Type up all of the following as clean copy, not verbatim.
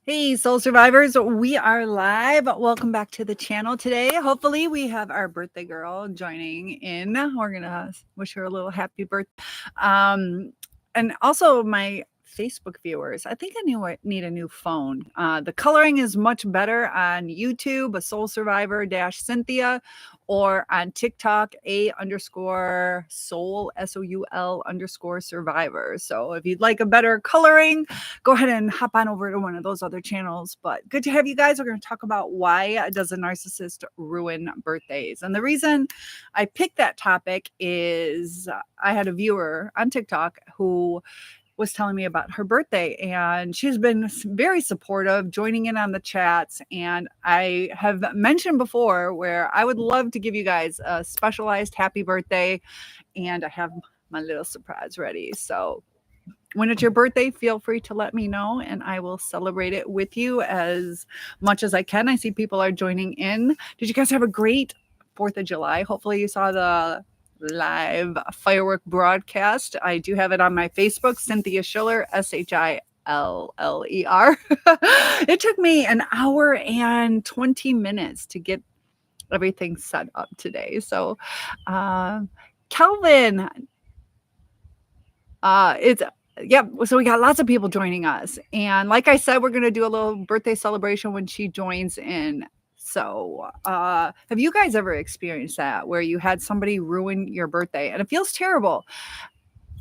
Hey, soul survivors, we are live. Welcome back to the channel today. Hopefully, we have our birthday girl joining in. We're going to wish her a little happy birthday. And also, my Facebook viewers, I think I need a new phone. The coloring is much better on YouTube, a soul survivor Cynthia, or on TikTok, _soul, SOUL _ survivor. So if you'd like a better coloring, go ahead and hop on over to one of those other channels. But good to have you guys. We're going to talk about why does a narcissist ruin birthdays? And the reason I picked that topic is I had a viewer on TikTok who was telling me about her birthday, and she's been very supportive, joining in on the chats. And I have mentioned before where I would love to give you guys a specialized happy birthday, and I have my little surprise ready. So when it's your birthday, feel free to let me know and I will celebrate it with you as much as I can. I see people are joining in. Did you guys have a great 4th of July? Hopefully you saw the live firework broadcast. I do have it on my Facebook, Cynthia Schiller, SHILLER. It took me an hour and 20 minutes to get everything set up today. So, Calvin, so we got lots of people joining us. And like I said, we're going to do a little birthday celebration when she joins in. So have you guys ever experienced that where you had somebody ruin your birthday? And it feels terrible.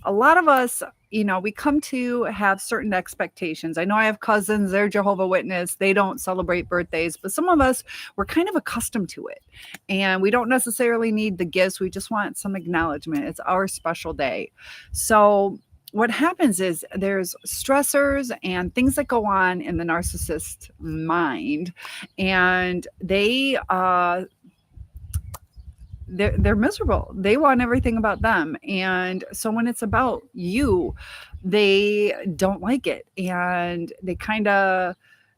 A lot of us, we come to have certain expectations. I know I have cousins, they're Jehovah's Witness. They don't celebrate birthdays, but some of us, we're kind of accustomed to it. And we don't necessarily need the gifts. We just want some acknowledgement. It's our special day. So what happens is there's stressors and things that go on in the narcissist mind, and they're miserable. They want everything about them. And so when it's about you, they don't like it. And they kind of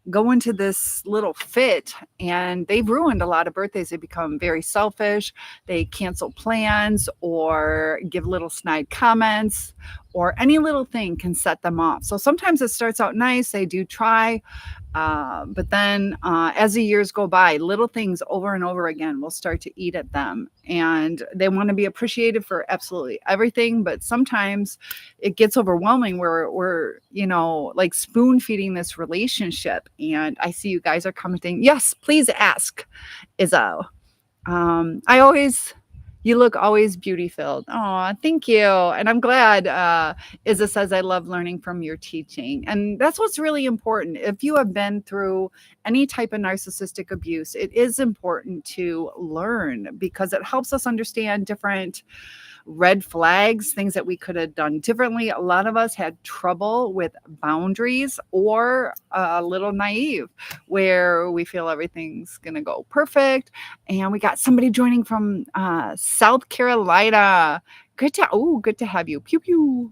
go into this little fit, and they've ruined a lot of birthdays. They become very selfish. They cancel plans or give little snide comments, or any little thing can set them off. So sometimes it starts out nice. They do try. But then as the years go by, little things over and over again will start to eat at them. And they want to be appreciated for absolutely everything. But sometimes it gets overwhelming where we're, like spoon feeding this relationship. And I see you guys are commenting. Yes, please ask, Izzo. You look always beauty filled. Oh, thank you. And I'm glad Izza says, I love learning from your teaching. And that's what's really important. If you have been through any type of narcissistic abuse, it is important to learn because it helps us understand different red flags, things that we could have done differently. A lot of us had trouble with boundaries, or a little naive where we feel everything's going to go perfect. And we got somebody joining from South Carolina. Good to have you. Pew pew.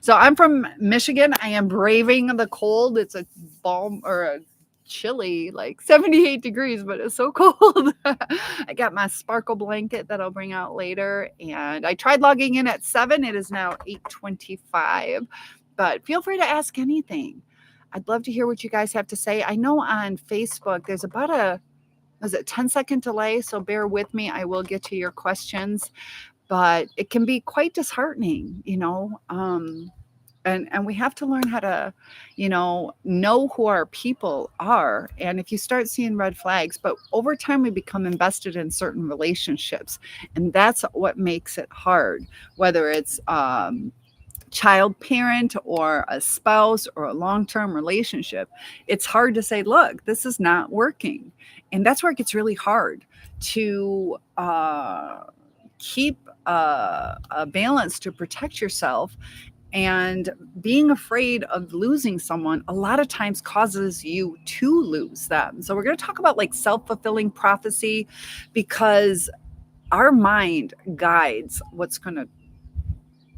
So I'm from Michigan. I am braving the cold. It's a balm or a chilly, like 78 degrees, but it's so cold. I got my sparkle blanket that I'll bring out later. And I tried logging in at 7. It is now 8:25. But feel free to ask anything. I'd love to hear what you guys have to say. I know on Facebook there's about a 10-second delay, so bear with me. I will get to your questions, but it can be quite disheartening, and we have to learn how to, know who our people are. And if you start seeing red flags, but over time we become invested in certain relationships, and that's what makes it hard, whether it's child parent or a spouse or a long-term relationship. It's hard to say, look, this is not working. And that's where it gets really hard to keep a balance to protect yourself. And being afraid of losing someone a lot of times causes you to lose them. So we're going to talk about like self-fulfilling prophecy, because our mind guides what's going to,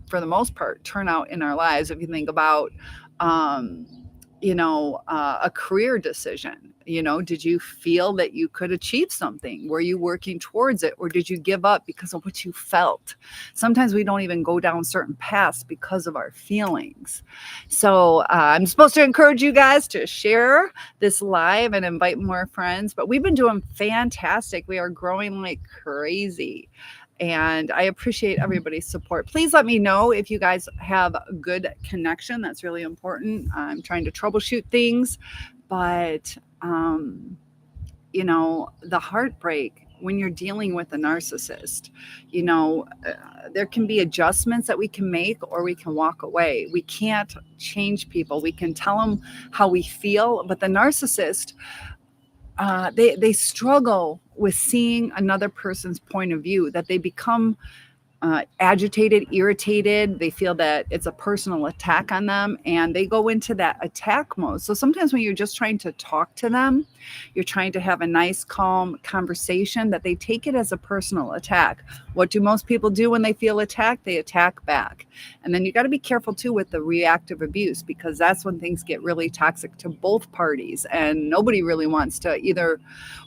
for the most part, turn out in our lives. If you think about a career decision. Did you feel that you could achieve something? Were you working towards it, or did you give up because of what you felt? Sometimes we don't even go down certain paths because of our feelings. So I'm supposed to encourage you guys to share this live and invite more friends, but we've been doing fantastic. We are growing like crazy. And I appreciate everybody's support. Please let me know if you guys have a good connection. That's really important. I'm trying to troubleshoot things, but the heartbreak when you're dealing with a narcissist, there can be adjustments that we can make, or we can walk away. We can't change people. We can tell them how we feel, but the narcissist, they struggle with seeing another person's point of view, that they become agitated, irritated. They feel that it's a personal attack on them, and they go into that attack mode. So sometimes when you're just trying to talk to them, you're trying to have a nice, calm conversation, that they take it as a personal attack. What do most people do when they feel attacked? They attack back. And then you got to be careful too with the reactive abuse, because that's when things get really toxic to both parties, and nobody really wants to either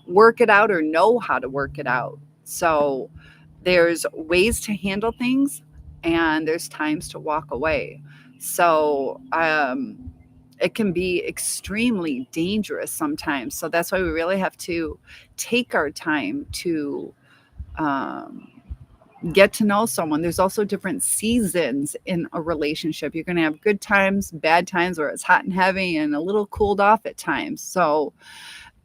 work it out or know how to work it out. So there's ways to handle things, and there's times to walk away. So it can be extremely dangerous sometimes. So that's why we really have to take our time to get to know someone. There's also different seasons in a relationship. You're going to have good times, bad times, where it's hot and heavy, and a little cooled off at times. So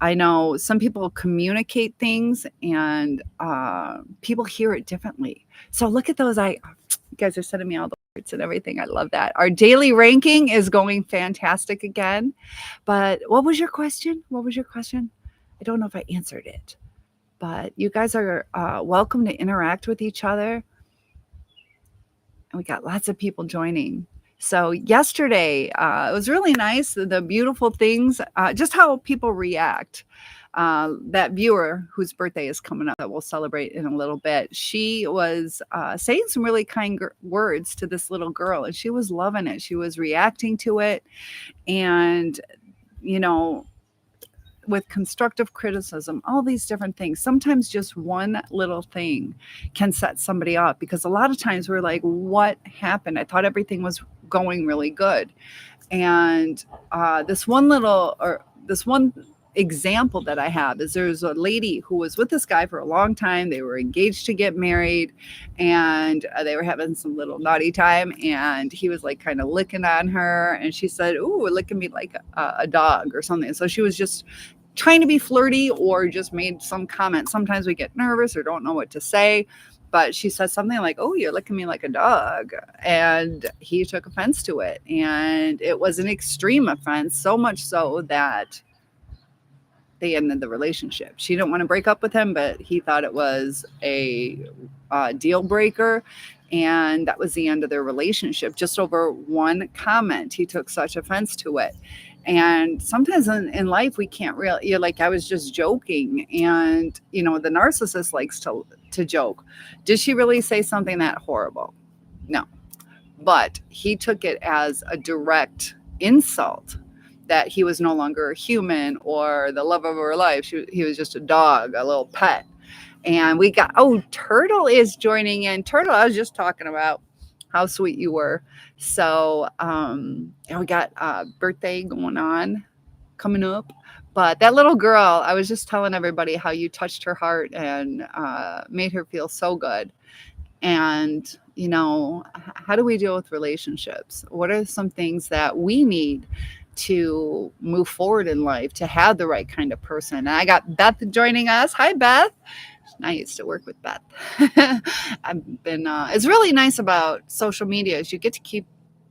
I know some people communicate things, and people hear it differently. So look at those. You guys are sending me all the words and everything. I love that. Our daily ranking is going fantastic again. But what was your question? I don't know if I answered it. But you guys are welcome to interact with each other. And we got lots of people joining. So yesterday, it was really nice, the beautiful things, just how people react. That viewer whose birthday is coming up that we'll celebrate in a little bit, she was saying some really kind words to this little girl, and she was loving it. She was reacting to it. And, with constructive criticism, all these different things. Sometimes just one little thing can set somebody up, because a lot of times we're like, what happened? I thought everything was going really good. And this one example that I have is there's a lady who was with this guy for a long time. They were engaged to get married, and they were having some little naughty time, and he was like kind of licking on her, and she said, "Ooh, licking me like a dog," or something. So she was just trying to be flirty, or just made some comment. Sometimes we get nervous or don't know what to say, but she said something like, "Oh, you're licking me like a dog." And he took offense to it, and it was an extreme offense, so much so that they ended the relationship. She didn't want to break up with him, but he thought it was a deal breaker. And that was the end of their relationship, just over one comment. He took such offense to it. And sometimes in life, we can't really, you're like, I was just joking. And, the narcissist likes to joke. Did she really say something that horrible? No. But he took it as a direct insult, that he was no longer a human or the love of her life. He was just a dog, a little pet. And we got, Turtle is joining in. Turtle, I was just talking about how sweet you were. So and we got a birthday coming up. But that little girl, I was just telling everybody how you touched her heart and made her feel so good. And, how do we deal with relationships? What are some things that we need to move forward in life, to have the right kind of person? And I got Beth joining us. Hi, Beth. I used to work with Beth. I've been, it's really nice about social media is you get to keep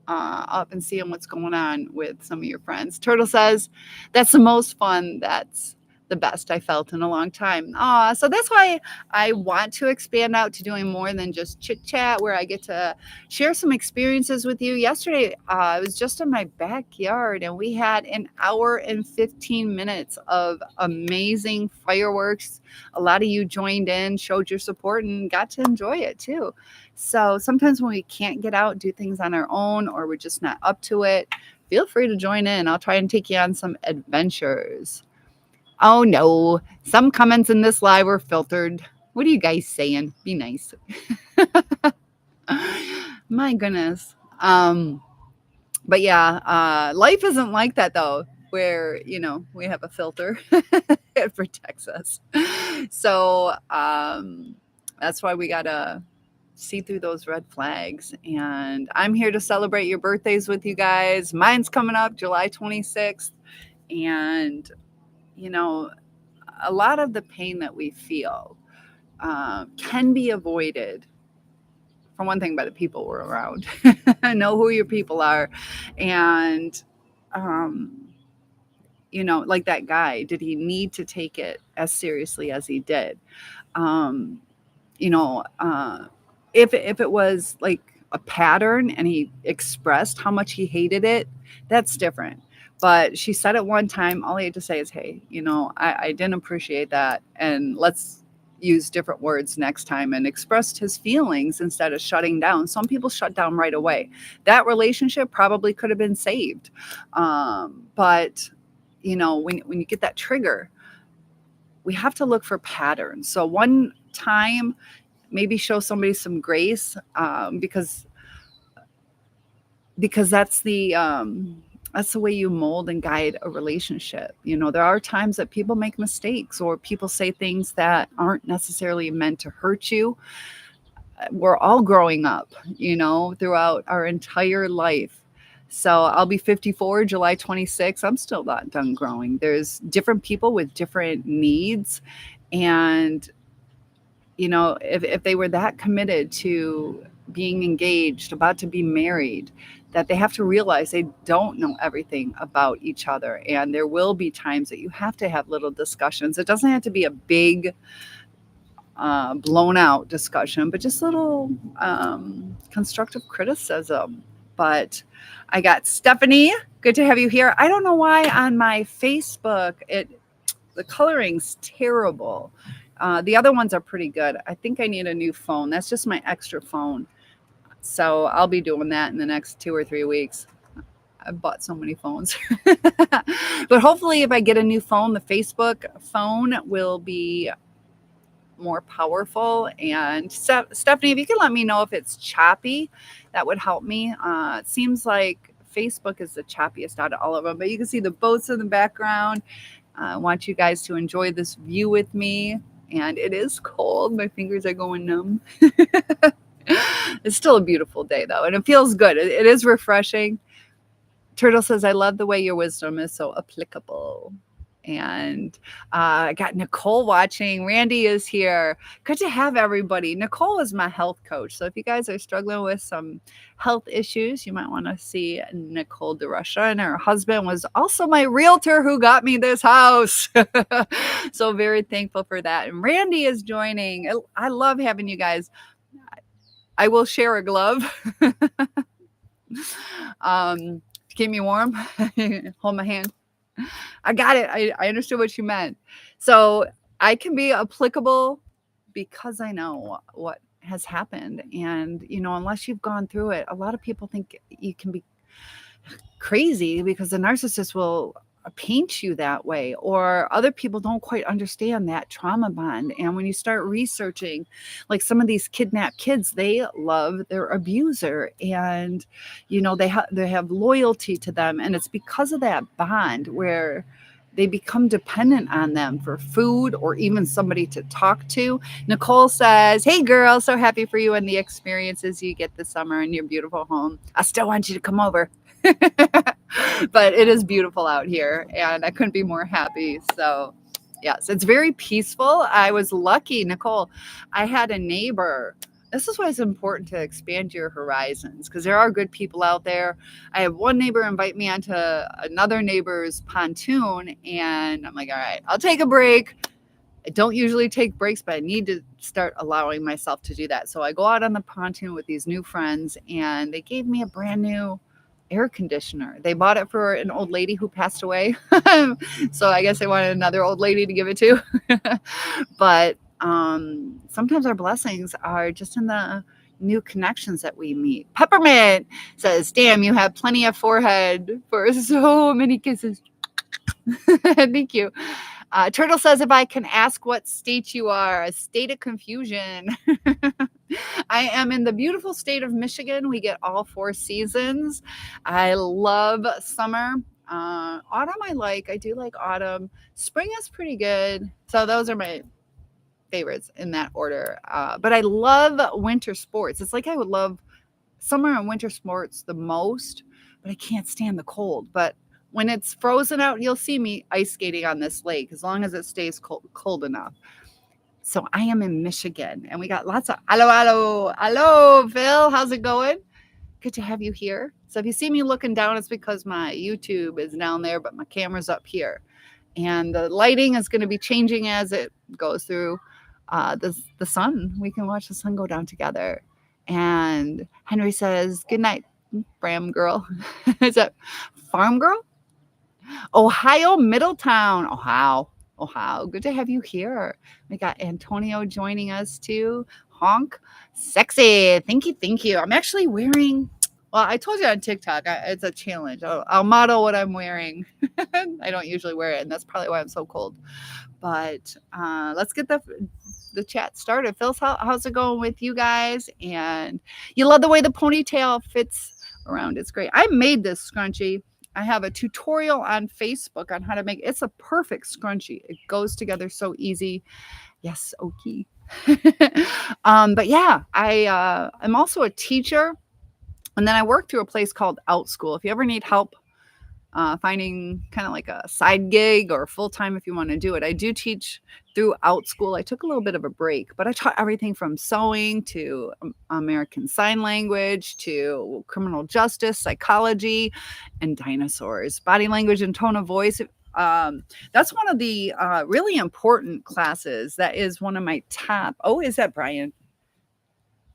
up and seeing what's going on with some of your friends. Turtle says, that's the most fun. That's the best I felt in a long time. So that's why I want to expand out to doing more than just chit chat, where I get to share some experiences with you. Yesterday, I was just in my backyard, and we had an hour and 15 minutes of amazing fireworks. A lot of you joined in, showed your support, and got to enjoy it too. So sometimes when we can't get out, do things on our own, or we're just not up to it, feel free to join in. I'll try and take you on some adventures. Oh no, some comments in this live were filtered. What are you guys saying? Be nice. My goodness. But yeah, life isn't like that though, where, we have a filter. It protects us. So that's why we gotta see through those red flags. And I'm here to celebrate your birthdays with you guys. Mine's coming up July 26th. And, a lot of the pain that we feel can be avoided, for one thing, by the people we're around. Know who your people are. And, like that guy, did he need to take it as seriously as he did? You know, if it was like a pattern and he expressed how much he hated it, that's different. But she said it one time. All he had to say is, hey, I didn't appreciate that. And let's use different words next time, and expressed his feelings instead of shutting down. Some people shut down right away. That relationship probably could have been saved. But, when you get that trigger, we have to look for patterns. So one time, maybe show somebody some grace, because that's the way you mold and guide a relationship. There are times that people make mistakes, or people say things that aren't necessarily meant to hurt you. We're all growing up, throughout our entire life. So I'll be 54 July 26th. I'm still not done growing. There's different people with different needs. And, if they were that committed to being engaged, about to be married, that they have to realize they don't know everything about each other. And there will be times that you have to have little discussions. It doesn't have to be a big, blown out discussion, but just little constructive criticism. But I got Stephanie. Good to have you here. I don't know why on my Facebook, the coloring's terrible. The other ones are pretty good. I think I need a new phone. That's just my extra phone. So I'll be doing that in the next 2 or 3 weeks. I've bought so many phones. But hopefully if I get a new phone, the Facebook phone will be more powerful. And Stephanie, if you can let me know if it's choppy, that would help me. It seems like Facebook is the choppiest out of all of them, but you can see the boats in the background. I want you guys to enjoy this view with me. And it is cold. My fingers are going numb. It's still a beautiful day, though, and it feels good. It is refreshing. Turtle says, I love the way your wisdom is so applicable. And I got Nicole watching. Randy is here. Good to have everybody. Nicole is my health coach. So if you guys are struggling with some health issues, you might want to see Nicole DeRusha. And her husband was also my realtor who got me this house. So very thankful for that. And Randy is joining. I love having you guys. I will share a glove. To keep me warm. Hold my hand. I got it. I understood what you meant. So I can be applicable because I know what has happened. And, unless you've gone through it, a lot of people think you can be crazy because the narcissist will paint you that way, or other people don't quite understand that trauma bond. And when you start researching, like some of these kidnapped kids, they love their abuser, and they have loyalty to them, and it's because of that bond where they become dependent on them for food or even somebody to talk to. Nicole says, hey girl, so happy for you and the experiences you get this summer in your beautiful home. I still want you to come over. But it is beautiful out here, and I couldn't be more happy. So yes, it's very peaceful. I was lucky, Nicole. I had a neighbor. This is why it's important to expand your horizons, because there are good people out there. I have one neighbor invite me onto another neighbor's pontoon, and I'm like, all right, I'll take a break. I don't usually take breaks, but I need to start allowing myself to do that. So I go out on the pontoon with these new friends, and they gave me a brand new air conditioner. They bought it for an old lady who passed away. So I guess they wanted another old lady to give it to. But sometimes our blessings are just in the new connections that we meet. Peppermint says, damn, you have plenty of forehead for so many kisses. Thank you. Turtle says, if I can ask what state you are, a state of confusion. I am in the beautiful state of Michigan. We get all 4 seasons. I love summer. Autumn, I do like autumn. Spring is pretty good. So those are my favorites in that order. But I love winter sports. It's like I would love summer and winter sports the most, but I can't stand the cold. But when it's frozen out, you'll see me ice skating on this lake as long as it stays cold enough. So I am in Michigan, and we got lots of hello, Phil. How's it going? Good to have you here. So if you see me looking down, it's because my YouTube is down there, but my camera's up here. And the lighting is going to be changing as it goes through the sun. We can watch the sun go down together. And Henry says, good night, Bram girl. Is that farm girl? Ohio, Middletown. Ohio. Good to have you here. We got Antonio joining us too. Honk. Sexy. Thank you. I'm actually wearing, well, I told you on TikTok, it's a challenge. I'll model what I'm wearing. I don't usually wear it, and that's probably why I'm so cold. But let's get the chat started. Phil, how's it going with you guys? And you love the way the ponytail fits around. It's great. I made this scrunchie. I have a tutorial on Facebook on how to make it's a perfect scrunchie. It goes together so easy. Yes, okay. But yeah, I'm also a teacher, and then I work through a place called Outschool. If you ever need help finding kind of like a side gig or full time if you want to do it, I do teach through Outschool. I took a little bit of a break, but I taught everything from sewing to American Sign Language to criminal justice, psychology, and dinosaurs, body language and tone of voice. That's one of the really important classes. That is one of my top. Oh, is that Brian?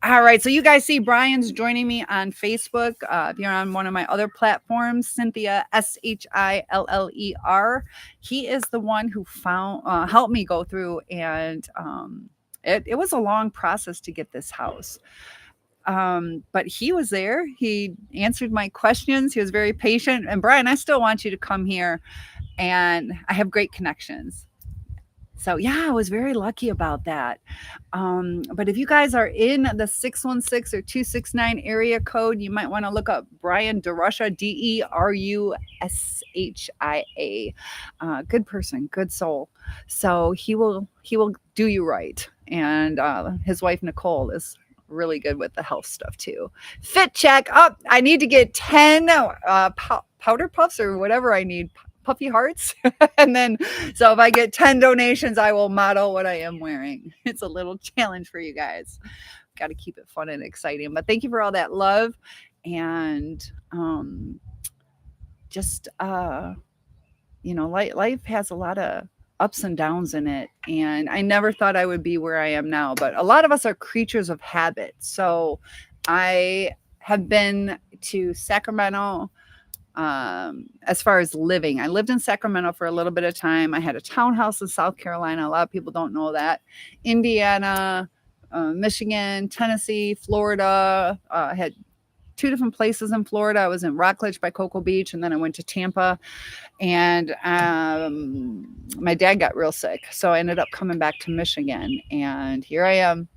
All right. So you guys see Brian's joining me on Facebook. If you're on one of my other platforms, Cynthia, Shiller. He is the one who helped me go through. And it was a long process to get this house. But he was there. He answered my questions. He was very patient. And Brian, I still want you to come here. And I have great connections. So yeah, I was very lucky about that. But if you guys are in the 616 or 269 area code, you might want to look up Brian DeRusha, DeRushia. Good person, good soul. So he will do you right. And his wife Nicole is really good with the health stuff too. Fit check up. I need to get 10 powder puffs or whatever I need. Puffy hearts. And then, so if I get 10 donations, I will model what I am wearing. It's a little challenge for you guys. Got to keep it fun and exciting. But thank you for all that love. And life has a lot of ups and downs in it. And I never thought I would be where I am now. But a lot of us are creatures of habit. So I have been to Sacramento. As far as living, I lived in Sacramento for a little bit of time. I had a townhouse in South Carolina. A lot of people don't know that. Indiana, Michigan, Tennessee, Florida. I had 2 different places in Florida. I was in Rockledge by Cocoa Beach, and then I went to Tampa. And my dad got real sick, so I ended up coming back to Michigan. And here I am,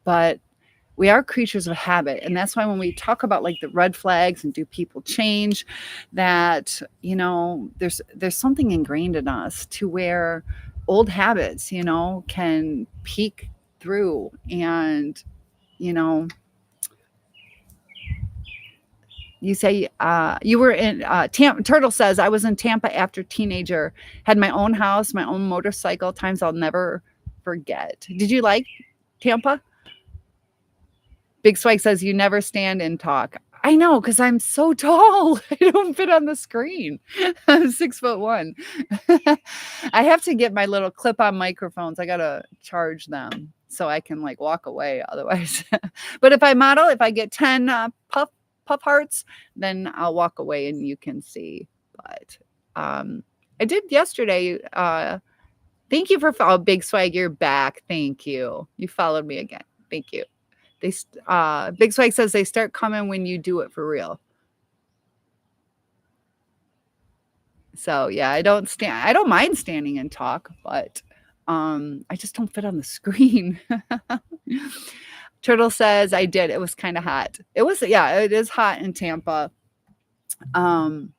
but we are creatures of habit. And that's why when we talk about like the red flags and do people change, that, there's something ingrained in us to where old habits, can peek through. And, you say you were in Tampa. Turtle says, I was in Tampa after teenager, had my own house, my own motorcycle, times I'll never forget. Did you like Tampa? Big Swag says, you never stand and talk. I know, because I'm so tall. I don't fit on the screen. I'm 6'1". I have to get my little clip-on microphones. I got to charge them so I can walk away otherwise. But if I model, if I get 10 puff hearts, then I'll walk away and you can see. But I did yesterday. Thank you for Big Swag. You're back. Thank you. You followed me again. Thank you. Big Swag says they start coming when you do it for real. So yeah, I don't mind standing and talk, but I just don't fit on the screen. Turtle says I did. It was kind of hot. It is hot in Tampa. And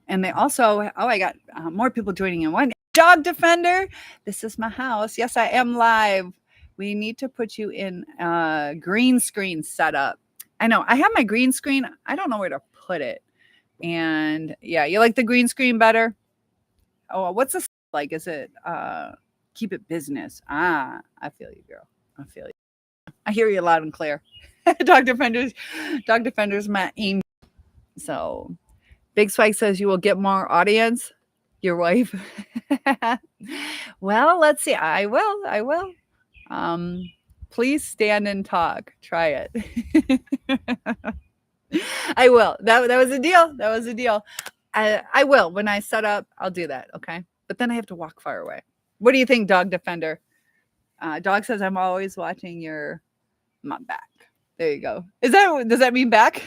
they also, I got more people joining in. One dog defender. This is my house. Yes, I am live. We need to put you in green screen setup. I know I have my green screen. I don't know where to put it. And yeah, you like the green screen better? Oh, what's this like? Is it keep it business? I feel you, girl. I feel you. I hear you loud and clear. Dog defenders, my aim. So Big Swag says you will get more audience. Your wife. Well, let's see. I will. Please stand and talk. Try it. I will. That was a deal. That was a deal. I will. When I set up, I'll do that. Okay. But then I have to walk far away. What do you think, Dog Defender? Dog says I'm always watching your back. There you go. Does that mean back?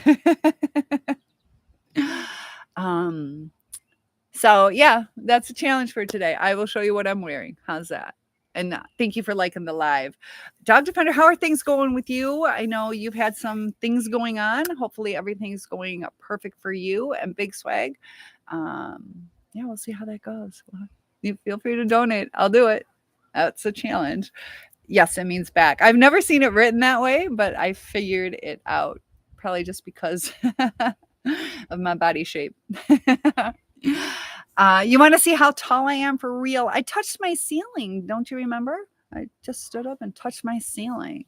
So yeah, that's a challenge for today. I will show you what I'm wearing. How's that? And thank you for liking the live. Dog Defender, how are things going with you? I know you've had some things going on. Hopefully everything's going perfect for you and Big Swag. Yeah, we'll see how that goes. You feel free to donate. I'll do it. That's a challenge. Yes, it means back. I've never seen it written that way, but I figured it out. Probably just because of my body shape. You want to see how tall I am for real? I touched my ceiling. Don't you remember? I just stood up and touched my ceiling.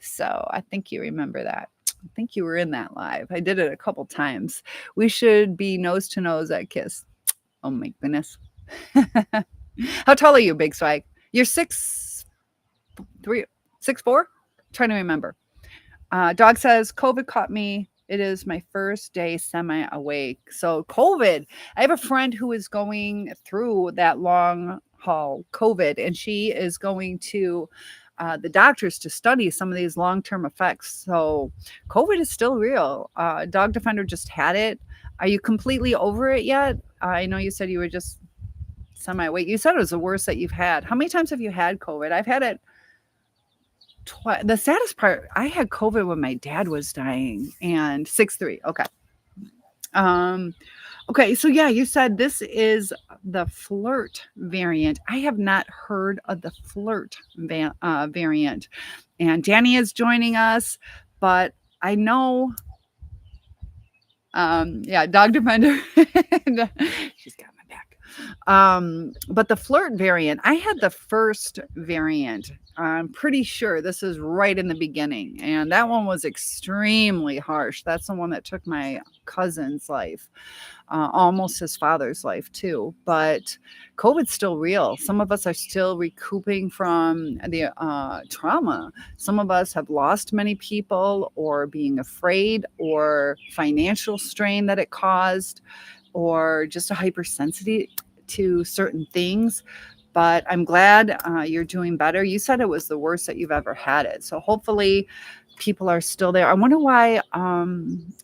So I think you remember that. I think you were in that live. I did it a couple times. We should be nose to nose at Kiss. Oh my goodness. How tall are you, Big Swag? You're 6'4"? Trying to remember. Dog says COVID caught me. It is my first day semi-awake. So COVID, I have a friend who is going through that long haul COVID, and she is going to the doctors to study some of these long-term effects. So COVID is still real. Dog Defender just had it. Are you completely over it yet? I know you said you were just semi-awake. You said it was the worst that you've had. How many times have you had COVID? I've had it the saddest part, I had COVID when my dad was dying, and 6'3". Okay. Okay. So yeah, you said this is the flirt variant. I have not heard of the flirt variant, and Danny is joining us, but I know, yeah, Dog Defender. She's got my back. But the flirt variant, I had the first variant. I'm pretty sure this is right in the beginning. And that one was extremely harsh. That's the one that took my cousin's life, almost his father's life too. But COVID's still real. Some of us are still recouping from the trauma. Some of us have lost many people, or being afraid, or financial strain that it caused, or just a hypersensitivity to certain things. But I'm glad you're doing better. You said it was the worst that you've ever had it. So hopefully people are still there. I wonder why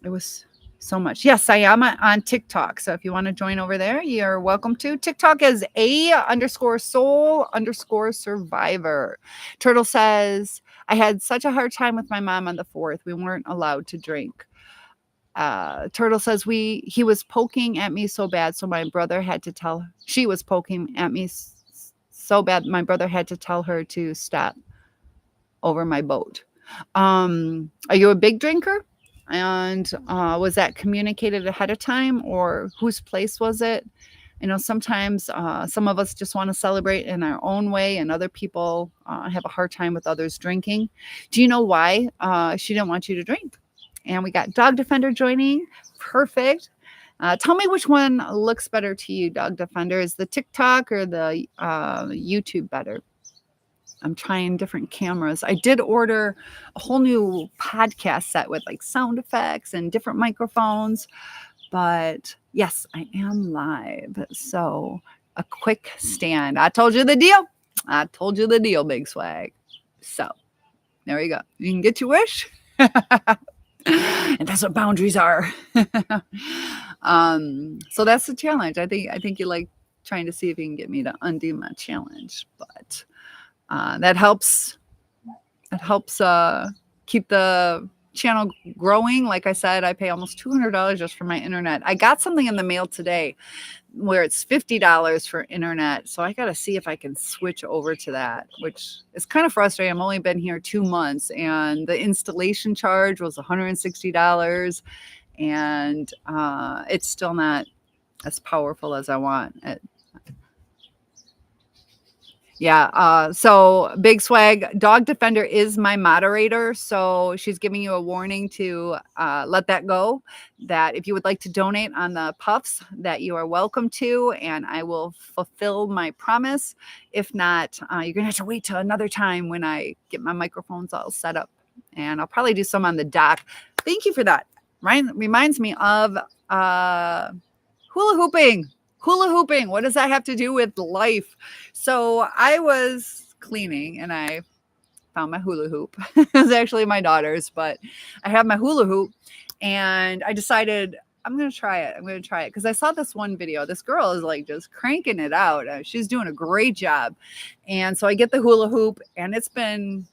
it was so much. Yes, I am on TikTok. So if you want to join over there, you're welcome to. TikTok is _soul_survivor. Turtle says, I had such a hard time with my mom on the 4th. We weren't allowed to drink. Turtle says he was poking at me so bad, so my brother had to tell. She was poking at me so bad, my brother had to tell her to stop over my boat. Are you a big drinker? And was that communicated ahead of time, or whose place was it? You know, sometimes some of us just want to celebrate in our own way, and other people have a hard time with others drinking. Do you know why she didn't want you to drink? And we got Dog Defender joining. Perfect. Tell me which one looks better to you, Dog Defender. Is the TikTok or the YouTube better? I'm trying different cameras. I did order a whole new podcast set with like sound effects and different microphones. But yes, I am live. So a quick stand. I told you the deal. Big Swag. So There you go. You can get your wish. And that's what boundaries are. So that's the challenge. I think you like trying to see if you can get me to undo my challenge, but that helps. It helps keep the channel growing. Like I said, I pay almost $200 just for my internet. I got something in the mail today where it's $50 for internet. So I got to see if I can switch over to that, which is kind of frustrating. I've only been here 2 months and the installation charge was $160 and it's still not as powerful as I want. Yeah. So Big Swag, Dog Defender is my moderator. So she's giving you a warning to let that go. That if you would like to donate on the puffs, that you are welcome to, and I will fulfill my promise. If not, you're gonna have to wait till another time when I get my microphones all set up, and I'll probably do some on the dock. Thank you for that. Right? Reminds me of hula hooping. Hula hooping. What does that have to do with life? So I was cleaning and I found my hula hoop. It was actually my daughter's, but I have my hula hoop and I decided I'm going to try it. I'm going to try it because I saw this one video. This girl is like just cranking it out. She's doing a great job. And so I get the hula hoop and it's been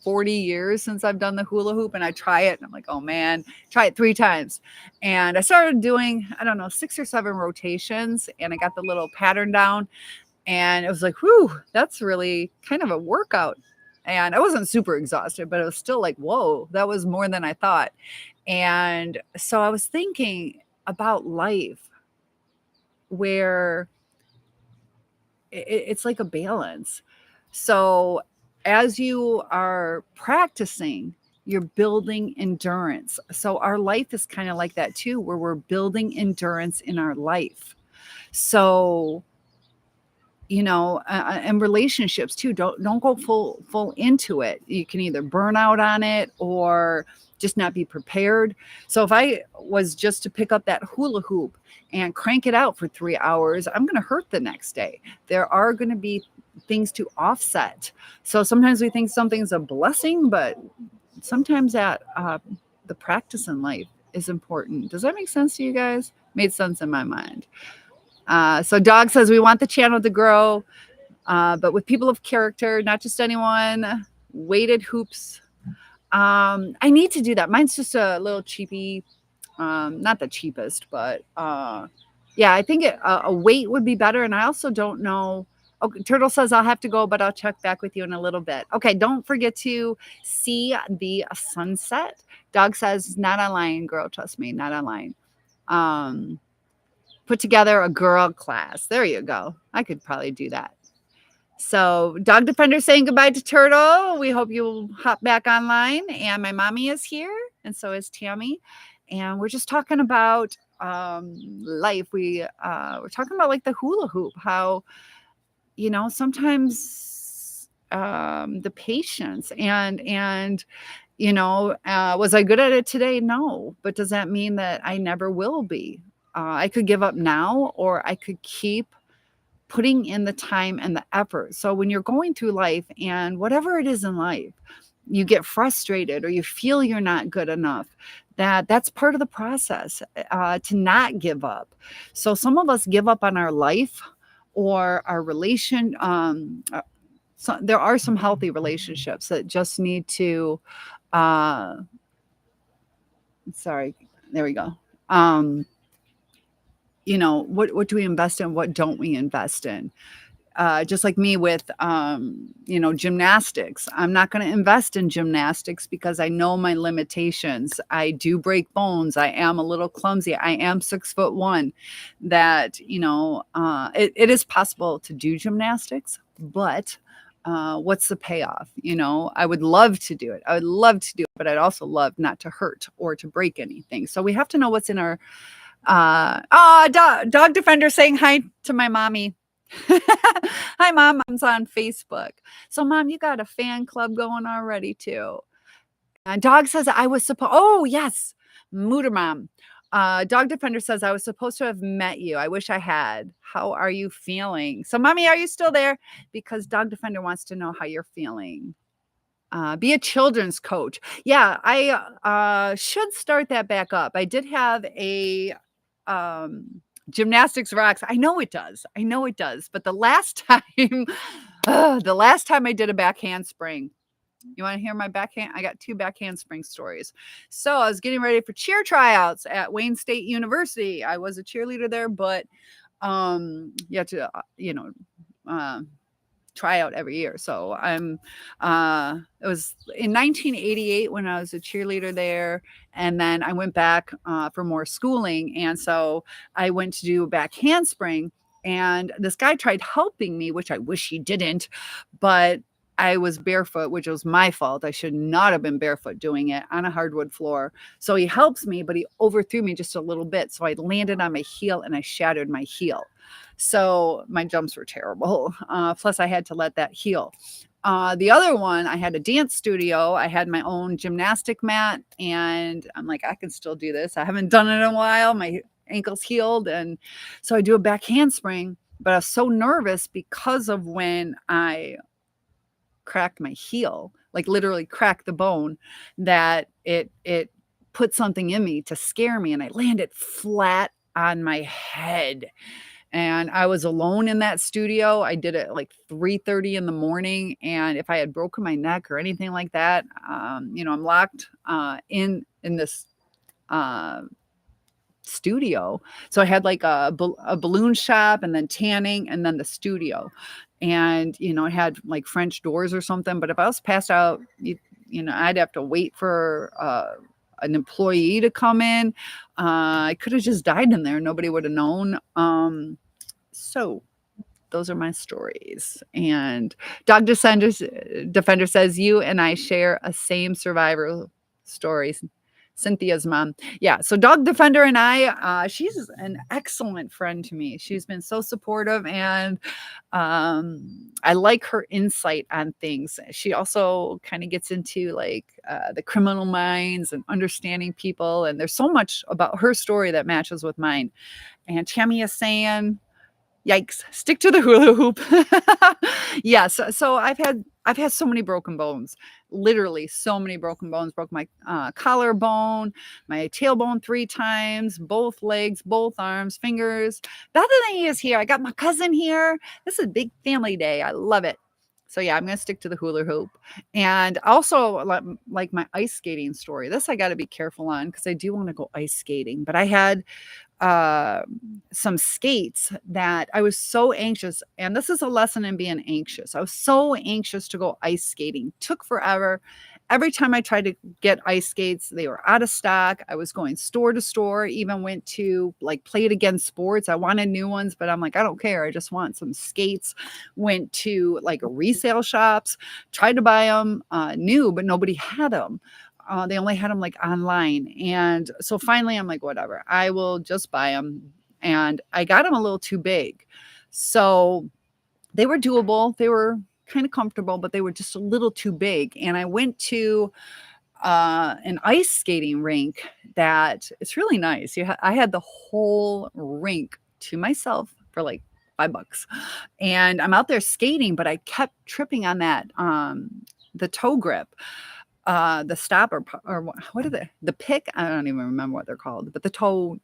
40 years since I've done the hula hoop and I try it and I'm like, oh man, try it 3 times. And I started doing, I don't know, 6 or 7 rotations and I got the little pattern down and it was like, whew, that's really kind of a workout. And I wasn't super exhausted, but it was still like, whoa, that was more than I thought. And so I was thinking about life where it's like a balance. So as you are practicing, you're building endurance. So our life is kind of like that too, where we're building endurance in our life. So, and relationships too, don't go full into it. You can either burn out on it or just not be prepared. So if I was just to pick up that hula hoop and crank it out for 3 hours, I'm going to hurt the next day. There are going to be things to offset. So sometimes we think something's a blessing, but sometimes that the practice in life is important. Does that make sense to you guys? Made sense in my mind. So Dog says we want the channel to grow, but with people of character, not just anyone. Weighted hoops. I need to do that. Mine's just a little cheapy, not the cheapest, but yeah, I think a weight would be better. And I also don't know. Okay, Turtle says I'll have to go, but I'll check back with you in a little bit. Okay, don't forget to see the sunset. Dog says not online, girl. Trust me, not online. Put together a girl class. There you go. I could probably do that. So Dog Defender saying goodbye to Turtle. We hope you'll hop back online. And my mommy is here, and so is Tammy. And we're just talking about life. We're talking about like the hula hoop, how sometimes the patience and was I good at it today? No. But does that mean that I never will be? I could give up now, or I could keep putting in the time and the effort. So when you're going through life and whatever it is in life, you get frustrated or you feel you're not good enough, that's part of the process to not give up. So some of us give up on our life or our relation. So there are some healthy relationships that just need to, sorry, there we go. What do we invest in? What don't we invest in? Just like me with, gymnastics. I'm not going to invest in gymnastics because I know my limitations. I do break bones. I am a little clumsy. I am 6'1". That, it is possible to do gymnastics, but what's the payoff? I would love to do it. I would love to do it, but I'd also love not to hurt or to break anything. So we have to know what's in our, Dog Defender saying hi to my mommy. Hi, Mom. I'm on Facebook. So, Mom, you got a fan club going already, too. Dog says I was supposed. Oh, yes. Mooter Mom. Dog Defender says I was supposed to have met you. I wish I had. How are you feeling? So, Mommy, are you still there? Because Dog Defender wants to know how you're feeling. Be a children's coach. Yeah, I should start that back up. I did have a gymnastics rocks. I know it does. I know it does. But the last time, the last time I did a back handspring, you want to hear my backhand? I got 2 back handspring stories. So I was getting ready for cheer tryouts at Wayne State University. I was a cheerleader there, but you have to, uh, try out every year. So it was in 1988 when I was a cheerleader there. And then I went back for more schooling. And so I went to do a back handspring. And this guy tried helping me, which I wish he didn't, but I was barefoot, which was my fault. I should not have been barefoot doing it on a hardwood floor. So he helps me, but he overthrew me just a little bit. So I landed on my heel and I shattered my heel. So my jumps were terrible. Plus I had to let that heal. The other one, I had a dance studio. I had my own gymnastic mat and I'm like, I can still do this. I haven't done it in a while. My ankle's healed. And so I do a back handspring, but I was so nervous because of when I cracked my heel, like literally cracked the bone, that it put something in me to scare me. And I landed flat on my head. And I was alone in that studio. I did it like 3:30 in the morning. And if I had broken my neck or anything like that, I'm locked in this studio. So I had like a balloon shop and then tanning and then the studio. And, it had like French doors or something. But if I was passed out, I'd have to wait for an employee to come in. I could have just died in there. Nobody would have known. So those are my stories. And Dog Defender says, you and I share a same survivor stories. Cynthia's mom. Yeah. So Dog Defender and I, she's an excellent friend to me. She's been so supportive and I like her insight on things. She also kind of gets into like the criminal minds and understanding people. And there's so much about her story that matches with mine. And Tammy is saying, yikes, stick to the hula hoop. Yes. So I've had so many broken bones, literally so many broken bones. Broke my collarbone, my tailbone 3 times, both legs, both arms, fingers. The other thing is here, I got my cousin here. This is a big family day. I love it. So yeah, I'm going to stick to the hula hoop. And also like my ice skating story. This I got to be careful on because I do want to go ice skating. But I had some skates that I was so anxious. And this is a lesson in being anxious. I was so anxious to go ice skating. Took forever. Every time I tried to get ice skates, they were out of stock. I was going store to store, even went to like Play It Again Sports. I wanted new ones, but I'm like, I don't care. I just want some skates. Went to like resale shops, tried to buy them new, but nobody had them. They only had them like online. And so finally I'm like, whatever, I will just buy them. And I got them a little too big. So they were doable. They were kind of comfortable, but they were just a little too big. And I went to an ice skating rink that it's really nice. I had the whole rink to myself for like $5. And I'm out there skating, but I kept tripping on that, the toe grip. The stopper or what are the pick? I don't even remember what they're called, but the toe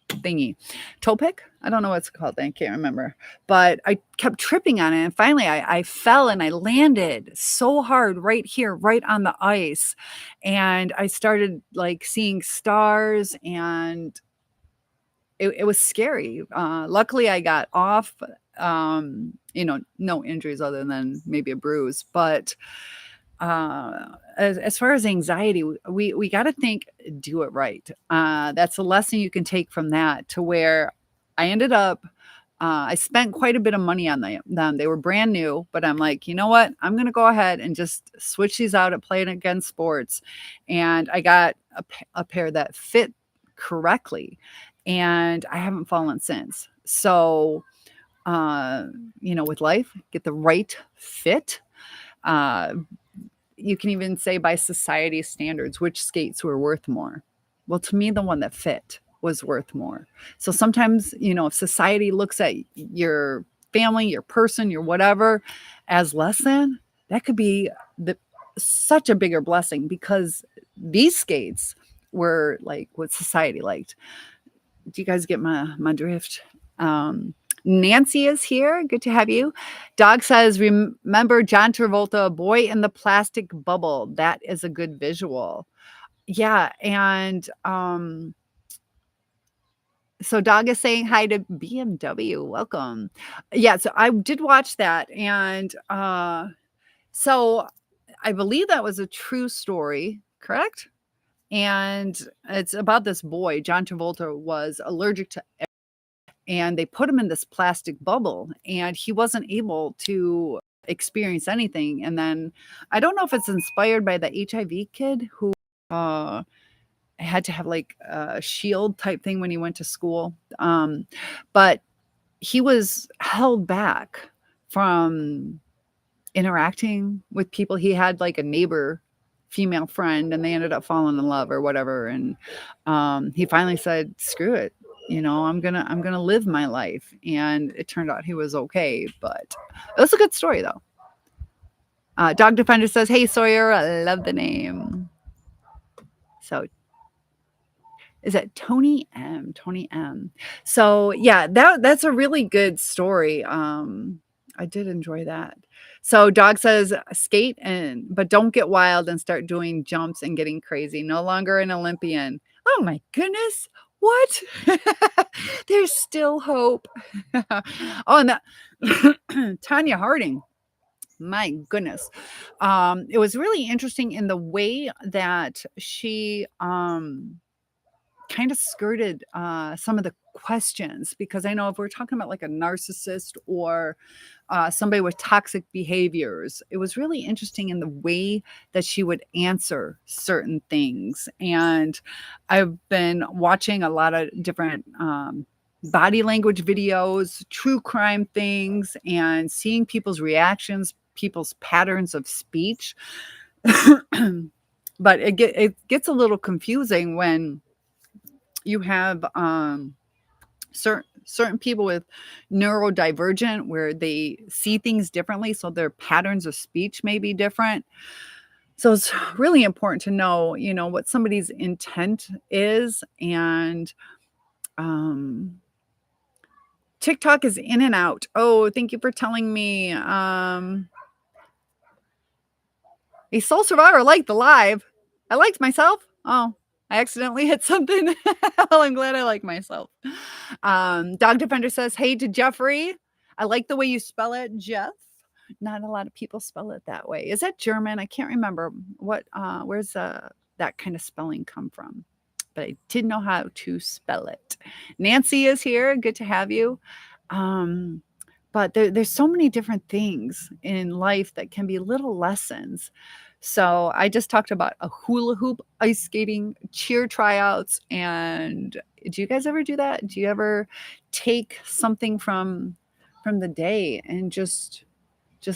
thingy, toe pick. I don't know what it's called. I can't remember, but I kept tripping on it. And finally I fell and I landed so hard right here, right on the ice. And I started like seeing stars and it was scary. Luckily I got off, no injuries other than maybe a bruise, but as far as anxiety, we got to think, do it right. That's a lesson you can take from that to where I ended up, I spent quite a bit of money on them. They were brand new, but I'm like, you know what? I'm going to go ahead and just switch these out at Play It Again Sports. And I got a pair that fit correctly and I haven't fallen since. So, with life, get the right fit. You can even say by society standards, which skates were worth more. Well, to me, the one that fit was worth more. So sometimes, if society looks at your family, your person, your whatever as less than, that could be the such a bigger blessing, because these skates were like what society liked. Do you guys get my drift? Um, Nancy is here. Good to have you. Dog says, remember John Travolta, Boy in the Plastic Bubble. That is a good visual. Yeah. And so Dog is saying hi to BMW. Welcome. Yeah. So I did watch that. And so I believe that was a true story, correct? And it's about this boy. John Travolta was allergic to, and they put him in this plastic bubble, and he wasn't able to experience anything. And then I don't know if it's inspired by the HIV kid who had to have like a shield type thing when he went to school. But he was held back from interacting with people. He had like a neighbor female friend, and they ended up falling in love or whatever. And he finally said, screw it. I'm gonna live my life. And it turned out he was okay. But it was a good story though. Dog Defender says, hey Sawyer, I love the name. So is that Tony M? Tony M. So yeah, that's a really good story. I did enjoy that. So Dog says, skate but don't get wild and start doing jumps and getting crazy. No longer an Olympian. Oh my goodness. What? There's still hope. Oh, and that Tanya Harding. My goodness. It was really interesting in the way that she kind of skirted some of the questions, because I know if we're talking about like a narcissist or somebody with toxic behaviors, it was really interesting in the way that she would answer certain things. And I've been watching a lot of different body language videos, true crime things, and seeing people's reactions, people's patterns of speech. But it gets a little confusing when you have certain people with neurodivergent, where they see things differently, so their patterns of speech may be different. So it's really important to know, what somebody's intent is. And TikTok is in and out. Oh, thank you for telling me. A soul survivor liked the live. I liked myself. Oh, I accidentally hit something. Well, I'm glad I like myself. Dog Defender says, hey to Jeffrey. I like the way you spell it, Jeff. Not a lot of people spell it that way. Is that German? I can't remember where's that kind of spelling come from, but I didn't know how to spell it. Nancy is here. Good to have you. But there's so many different things in life that can be little lessons. So I just talked about a hula hoop, ice skating, cheer tryouts. And do you guys ever do that? Do you ever take something from the day and just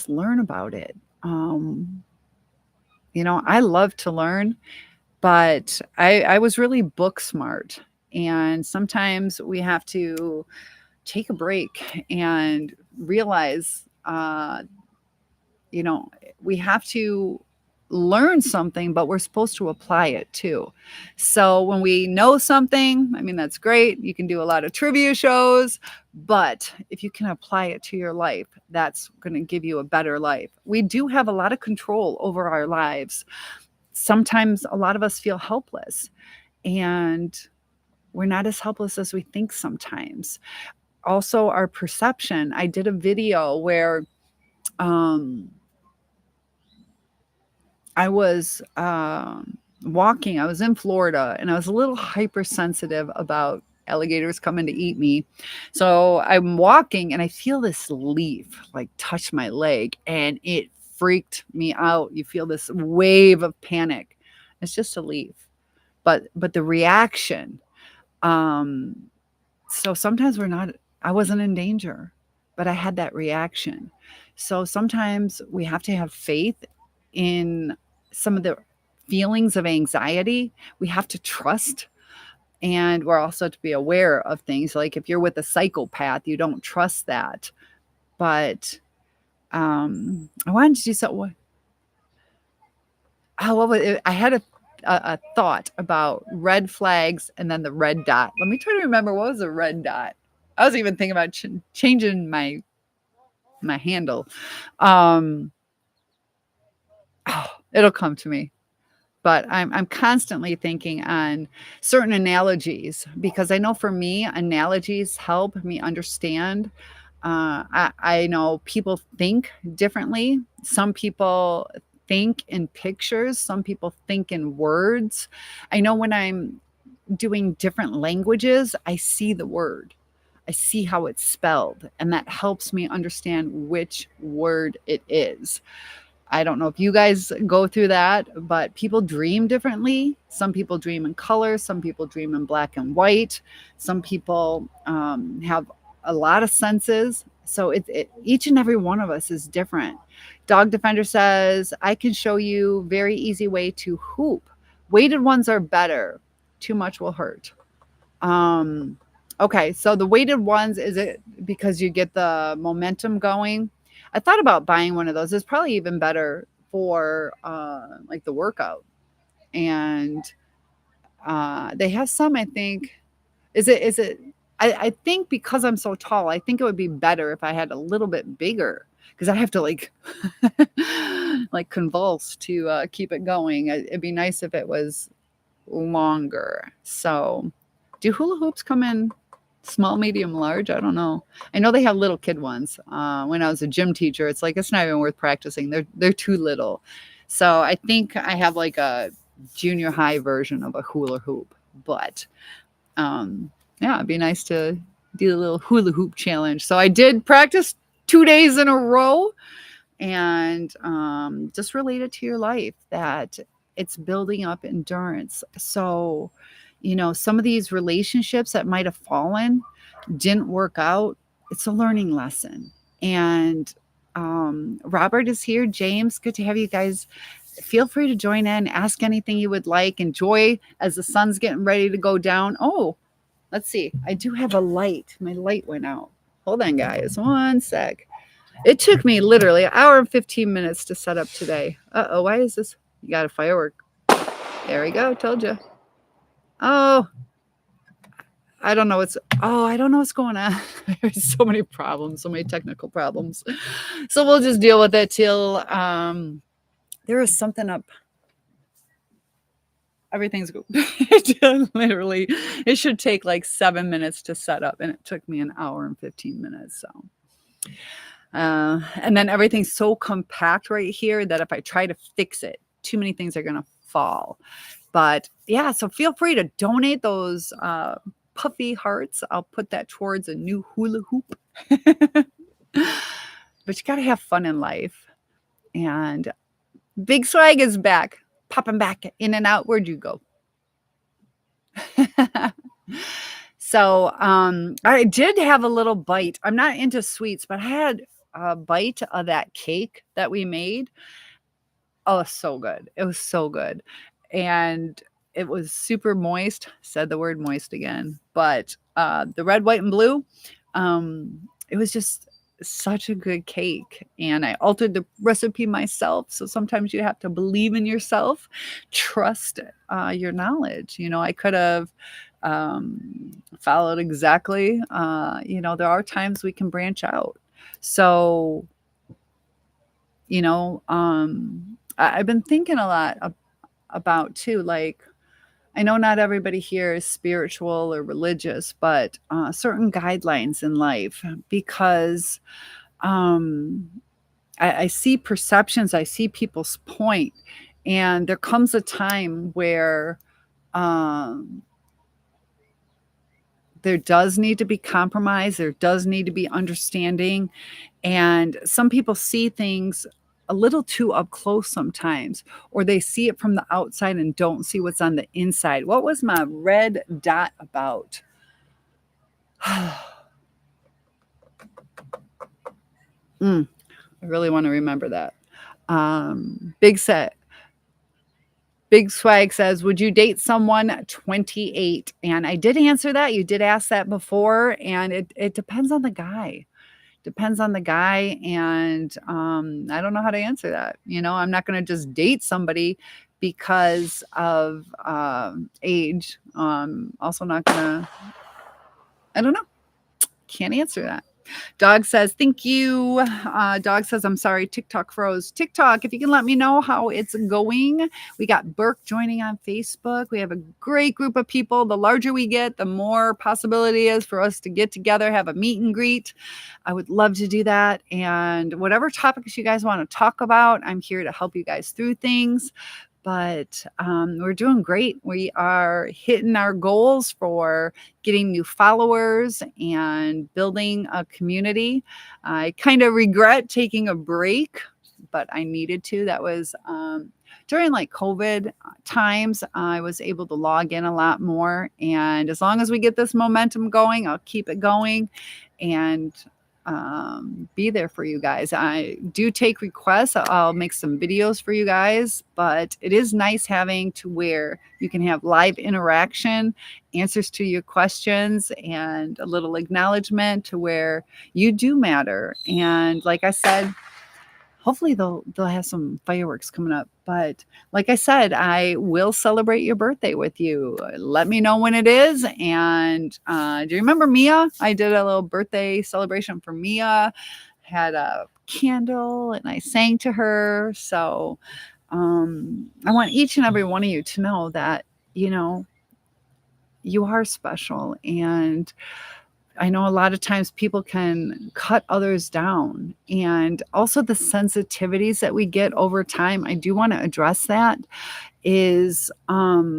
learn about it? I love to learn, but I was really book smart. And sometimes we have to take a break and realize, we have to learn something, but we're supposed to apply it too. So when we know something, that's great. You can do a lot of trivia shows, but if you can apply it to your life, that's going to give you a better life. We do have a lot of control over our lives. Sometimes a lot of us feel helpless, and we're not as helpless as we think sometimes. Also, our perception. I did a video where I was walking. I was in Florida, and I was a little hypersensitive about alligators coming to eat me. So I'm walking, and I feel this leaf like touch my leg, and it freaked me out. You feel this wave of panic. It's just a leaf, but the reaction. So sometimes I wasn't in danger, but I had that reaction. So sometimes we have to have faith in some of the feelings of anxiety. We have to trust, and we're also to be aware of things. Like if you're with a psychopath, you don't trust that. But I wanted to do so. Oh, what was it? I had a thought about red flags and then the red dot. Let me try to remember what was the red dot. I was even thinking about changing my handle. Um, oh, it'll come to me. But I'm constantly thinking on certain analogies because I know for me, analogies help me understand. I know people think differently. Some people think in pictures, some people think in words. I know when I'm doing different languages, I see the word. I see how it's spelled, and that helps me understand which word it is. I don't know if you guys go through that, but people dream differently. Some people dream in color, some people dream in black and white, some people have a lot of senses. So each and every one of us is different. Dog Defender says, I can show you very easy way to hoop. Weighted ones are better. Too much will hurt. Um, okay, so the weighted ones, is it because you get the momentum going? I thought about buying one of those. It's probably even better for like the workout. And they have some, I think. Is it I think because I'm so tall, I think it would be better if I had a little bit bigger because I have to like like convulse to keep it going. It'd be nice if it was longer. So, do hula hoops come in small, medium, large? I don't know. I know they have little kid ones. When I was a gym teacher, it's like it's not even worth practicing. They're too little. So I think I have like a junior high version of a hula hoop. But yeah, it'd be nice to do a little hula hoop challenge. So I did practice 2 days in a row, and just related to your life that it's building up endurance. So, some of these relationships that might have fallen didn't work out. It's a learning lesson. And Robert is here. James, good to have you guys. Feel free to join in, ask anything you would like. Enjoy as the sun's getting ready to go down. Oh, let's see. I do have a light. My light went out. Hold on, guys. One sec. It took me literally an hour and 15 minutes to set up today. Uh-oh, why is this? You got a firework. There we go. Told you. Oh, I don't know I don't know what's going on. There's so many problems, so many technical problems. So we'll just deal with it till there is something up. Everything's good. Literally, it should take like 7 minutes to set up, and it took me an hour and 15 minutes. So and then everything's so compact right here that if I try to fix it, too many things are going to fall. But yeah, so feel free to donate those puffy hearts. I'll put that towards a new hula hoop. But you got to have fun in life. And Big Swag is back, popping back in and out. Where'd you go? So I did have a little bite. I'm not into sweets, but I had a bite of that cake that we made. Oh, so good. It was so good. And it was super moist. Said the word moist again. But the red, white, and blue, it was just such a good cake. And I altered the recipe myself. So sometimes you have to believe in yourself, trust your knowledge. I could have followed exactly. There are times we can branch out. So, I've been thinking a lot about too, like, I know not everybody here is spiritual or religious, but certain guidelines in life because I see perceptions, I see people's point, and there comes a time where there does need to be compromise, there does need to be understanding, and some people see things a little too up close sometimes, or they see it from the outside and don't see what's on the inside. What was my red dot about? I really want to remember that. Big Swag says, would you date someone 28? And I did answer that. You did ask that before, and it depends on the guy. Depends on the guy, and I don't know how to answer that. I'm not going to just date somebody because of age. Also not gonna, I don't know. Can't answer that. Dog says, thank you. Dog says, I'm sorry, TikTok froze. TikTok, if you can let me know how it's going. We got Burke joining on Facebook. We have a great group of people. The larger we get, the more possibility is for us to get together, have a meet and greet. I would love to do that. And whatever topics you guys want to talk about, I'm here to help you guys through things. But we're doing great. We are hitting our goals for getting new followers and building a community. I kind of regret taking a break, but I needed to. That was during like COVID times. I was able to log in a lot more. And as long as we get this momentum going, I'll keep it going and be there for you guys. I do take requests. I'll make some videos for you guys, but it is nice having to where you can have live interaction, answers to your questions, and a little acknowledgement to where you do matter. And like I said, hopefully they'll have some fireworks coming up. But like I said, I will celebrate your birthday with you. Let me know when it is. And do you remember Mia? I did a little birthday celebration for Mia, had a candle, and I sang to her. So I want each and every one of you to know that, you are special. And I know a lot of times people can cut others down, and also the sensitivities that we get over time. I do want to address that is our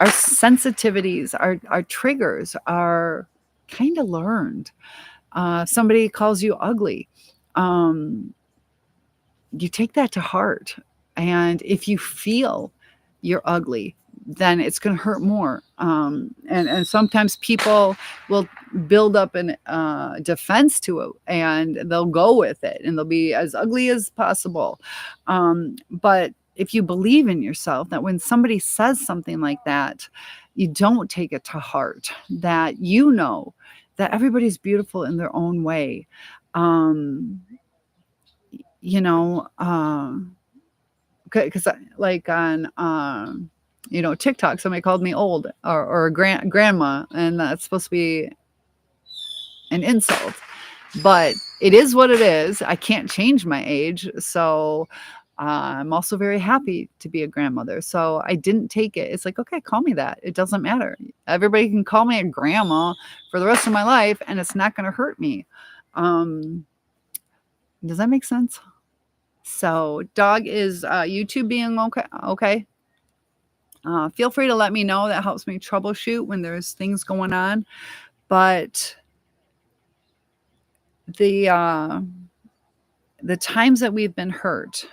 sensitivities, our triggers are kind of learned. If somebody calls you ugly, you take that to heart. And if you feel you're ugly, then it's going to hurt more. And sometimes people will build up an defense to it, and they'll go with it, and they'll be as ugly as possible. But if you believe in yourself, that when somebody says something like that, you don't take it to heart, that that everybody's beautiful in their own way. You know, because like on TikTok, somebody called me old or grandma, and that's supposed to be an insult, but it is what it is. I can't change my age, so I'm also very happy to be a grandmother. So I didn't take it. It's like, okay, call me that. It doesn't matter. Everybody can call me a grandma for the rest of my life, and it's not going to hurt me. Does that make sense? So dog, is YouTube being okay? Okay. Feel free to let me know. That helps me troubleshoot when there's things going on. But the times that we've been hurt,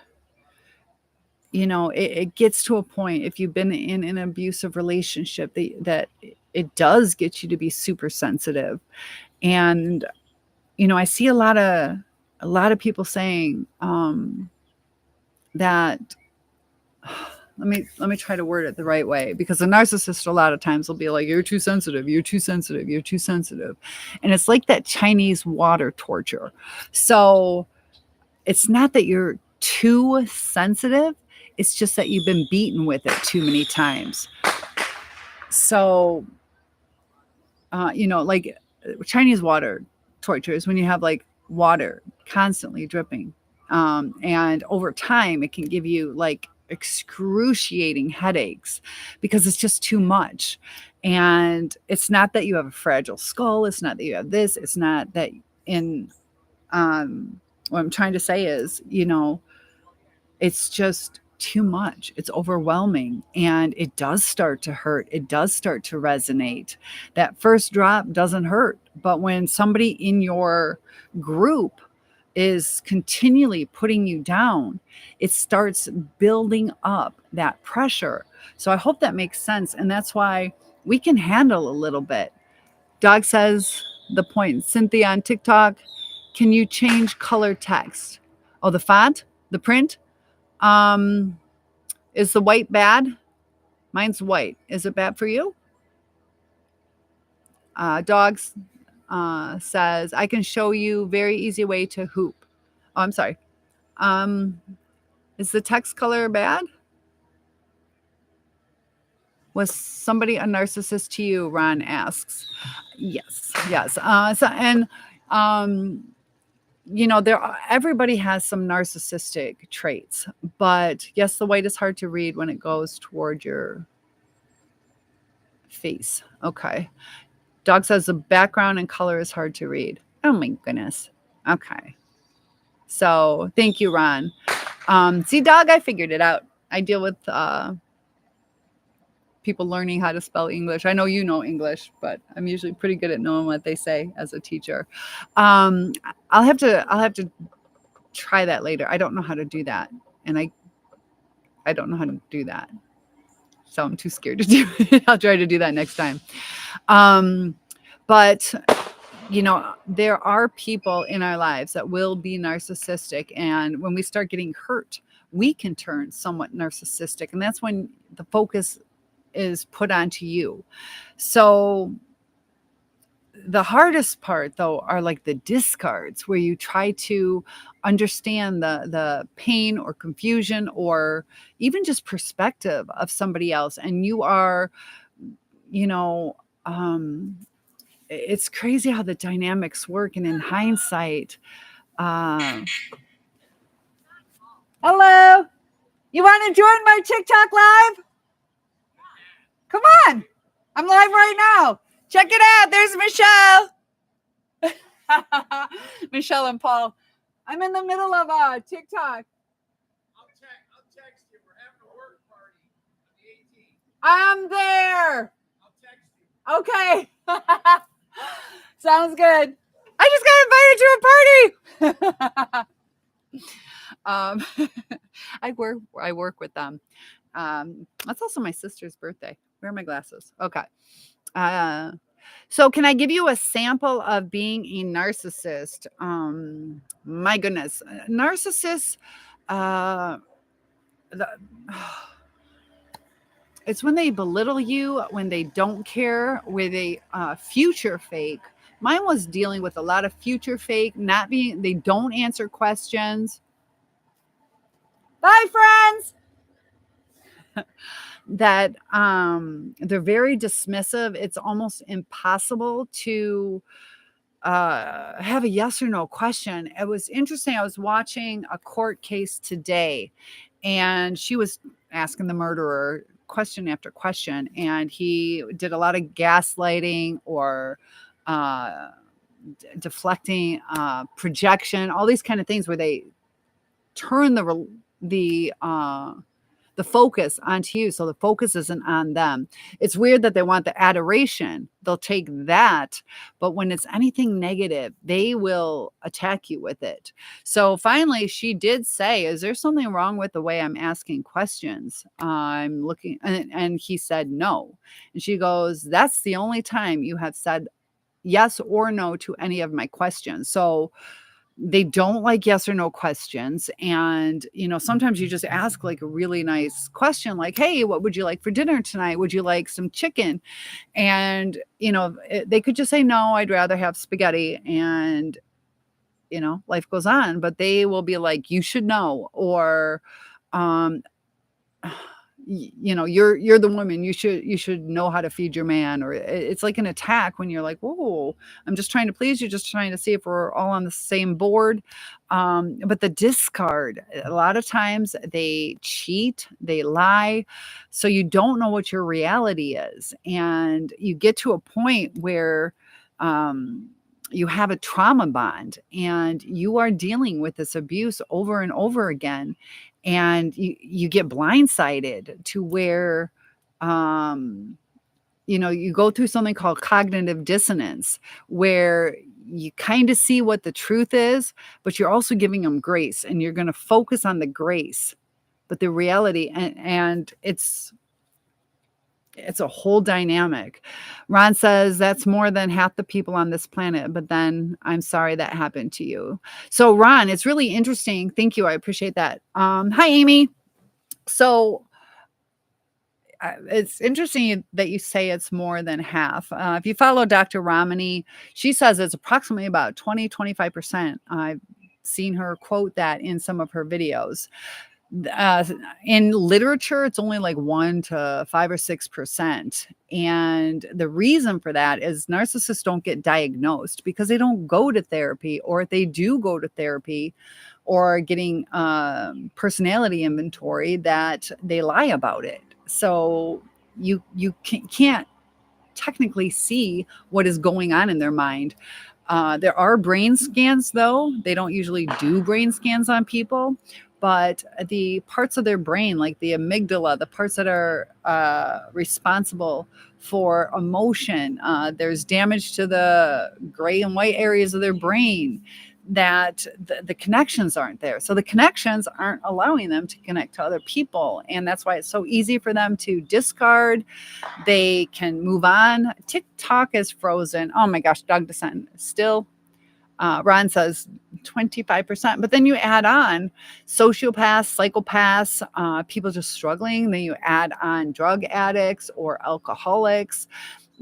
it gets to a point, if you've been in an abusive relationship, that it does get you to be super sensitive. And I see a lot of people saying that let me try to word it the right way, because a narcissist a lot of times will be like, you're too sensitive, you're too sensitive, you're too sensitive. And it's like that Chinese water torture. So it's not that you're too sensitive, it's just that you've been beaten with it too many times. So like Chinese water torture is when you have like water constantly dripping, and over time it can give you like excruciating headaches because it's just too much. And it's not that you have a fragile skull, it's not that you have this, it's not that in what I'm trying to say is, it's just too much. It's overwhelming, and it does start to hurt. It does start to resonate. That first drop doesn't hurt, but when somebody in your group is continually putting you down, it starts building up that pressure. So I hope that makes sense. And that's why we can handle a little bit. Dog says the point. Cynthia on TikTok, can you change color text? Oh, the font, the print. Is the white bad? Mine's white. Is it bad for you? Dogs says, I can show you very easy way to hoop. Oh, I'm sorry. Is the text color bad? Was somebody a narcissist to you? Ron asks. Yes, yes. Um, everybody has some narcissistic traits, but yes, the white is hard to read when it goes toward your face. Okay. Dog says the background and color is hard to read. Oh my goodness. Okay. So thank you, Ron. See, dog, I figured it out. I deal with people learning how to spell English. I know you know English, but I'm usually pretty good at knowing what they say as a teacher. I'll have to try that later. I don't know how to do that, and I don't know how to do that, so I'm too scared to do it. I'll try to do that next time. But there are people in our lives that will be narcissistic, and when we start getting hurt, we can turn somewhat narcissistic, and that's when the focus is put onto you. So the hardest part, though, are like the discards, where you try to understand the pain or confusion or even just perspective of somebody else, and you are, it's crazy how the dynamics work. And in hindsight, hello, you want to join my TikTok live? Come on, I'm live right now. Check it out. There's Michelle. Michelle and Paul. I'm in the middle of a TikTok. I'll text you. We're having a work party on the 18th. I'm there. I'll text you. Okay. Sounds good. I just got invited to a party. I work with them. That's also my sister's birthday. Where are my glasses? Okay. So can I give you a sample of being a narcissist? My goodness, narcissists, it's when they belittle you, when they don't care, where they future fake. Mine was dealing with a lot of future fake, they don't answer questions. Bye, friends. That they're very dismissive. It's almost impossible to have a yes or no question. It was interesting. I was watching a court case today, and she was asking the murderer question after question, and he did a lot of gaslighting or deflecting, projection, all these kind of things where they turn the focus onto you. So the focus isn't on them. It's weird that they want the adoration. They'll take that. But when it's anything negative, they will attack you with it. So finally, she did say, is there something wrong with the way I'm asking questions? I'm looking, and he said no. And she goes, that's the only time you have said yes or no to any of my questions. So they don't like yes or no questions. And, sometimes you just ask like a really nice question, like, hey, what would you like for dinner tonight? Would you like some chicken? And, they could just say, no, I'd rather have spaghetti. And, life goes on, but they will be like, you should know, or, you're the woman, you should know how to feed your man. Or it's like an attack when you're like, whoa, I'm just trying to please you, just trying to see if we're all on the same board. But the discard, a lot of times they cheat, they lie, so you don't know what your reality is, and you get to a point where you have a trauma bond, and you are dealing with this abuse over and over again. And you get blindsided to where, you go through something called cognitive dissonance, where you kind of see what the truth is, but you're also giving them grace, and you're going to focus on the grace, but the reality, and it's a whole dynamic. Ron says that's more than half the people on this planet, but then I'm sorry that happened to you. So Ron, it's really interesting. Thank you. I appreciate that. Hi, Amy. So it's interesting that you say it's more than half. If you follow Dr. Ramani, she says it's approximately about 20, 25%. I've seen her quote that in some of her videos. Uh, in literature, it's only like 1 to 5 or 6%. And the reason for that is narcissists don't get diagnosed because they don't go to therapy, or if they do go to therapy or getting personality inventory, that they lie about it. So you can't technically see what is going on in their mind. There are brain scans, though. They don't usually do brain scans on people, but the parts of their brain, like the amygdala, the parts that are responsible for emotion, there's damage to the gray and white areas of their brain, that the connections aren't there. So the connections aren't allowing them to connect to other people. And that's why it's so easy for them to discard. They can move on. TikTok is frozen. Oh my gosh, dog descent still. Ron says 25%. But then you add on sociopaths, psychopaths, people just struggling. Then you add on drug addicts or alcoholics,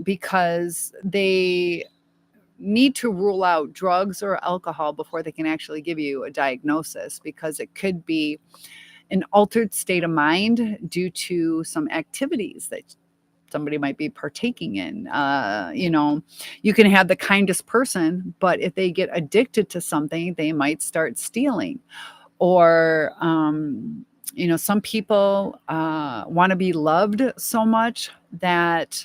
because they need to rule out drugs or alcohol before they can actually give you a diagnosis, because it could be an altered state of mind due to some activities that somebody might be partaking in. You can have the kindest person, but if they get addicted to something, they might start stealing. Or, some people want to be loved so much that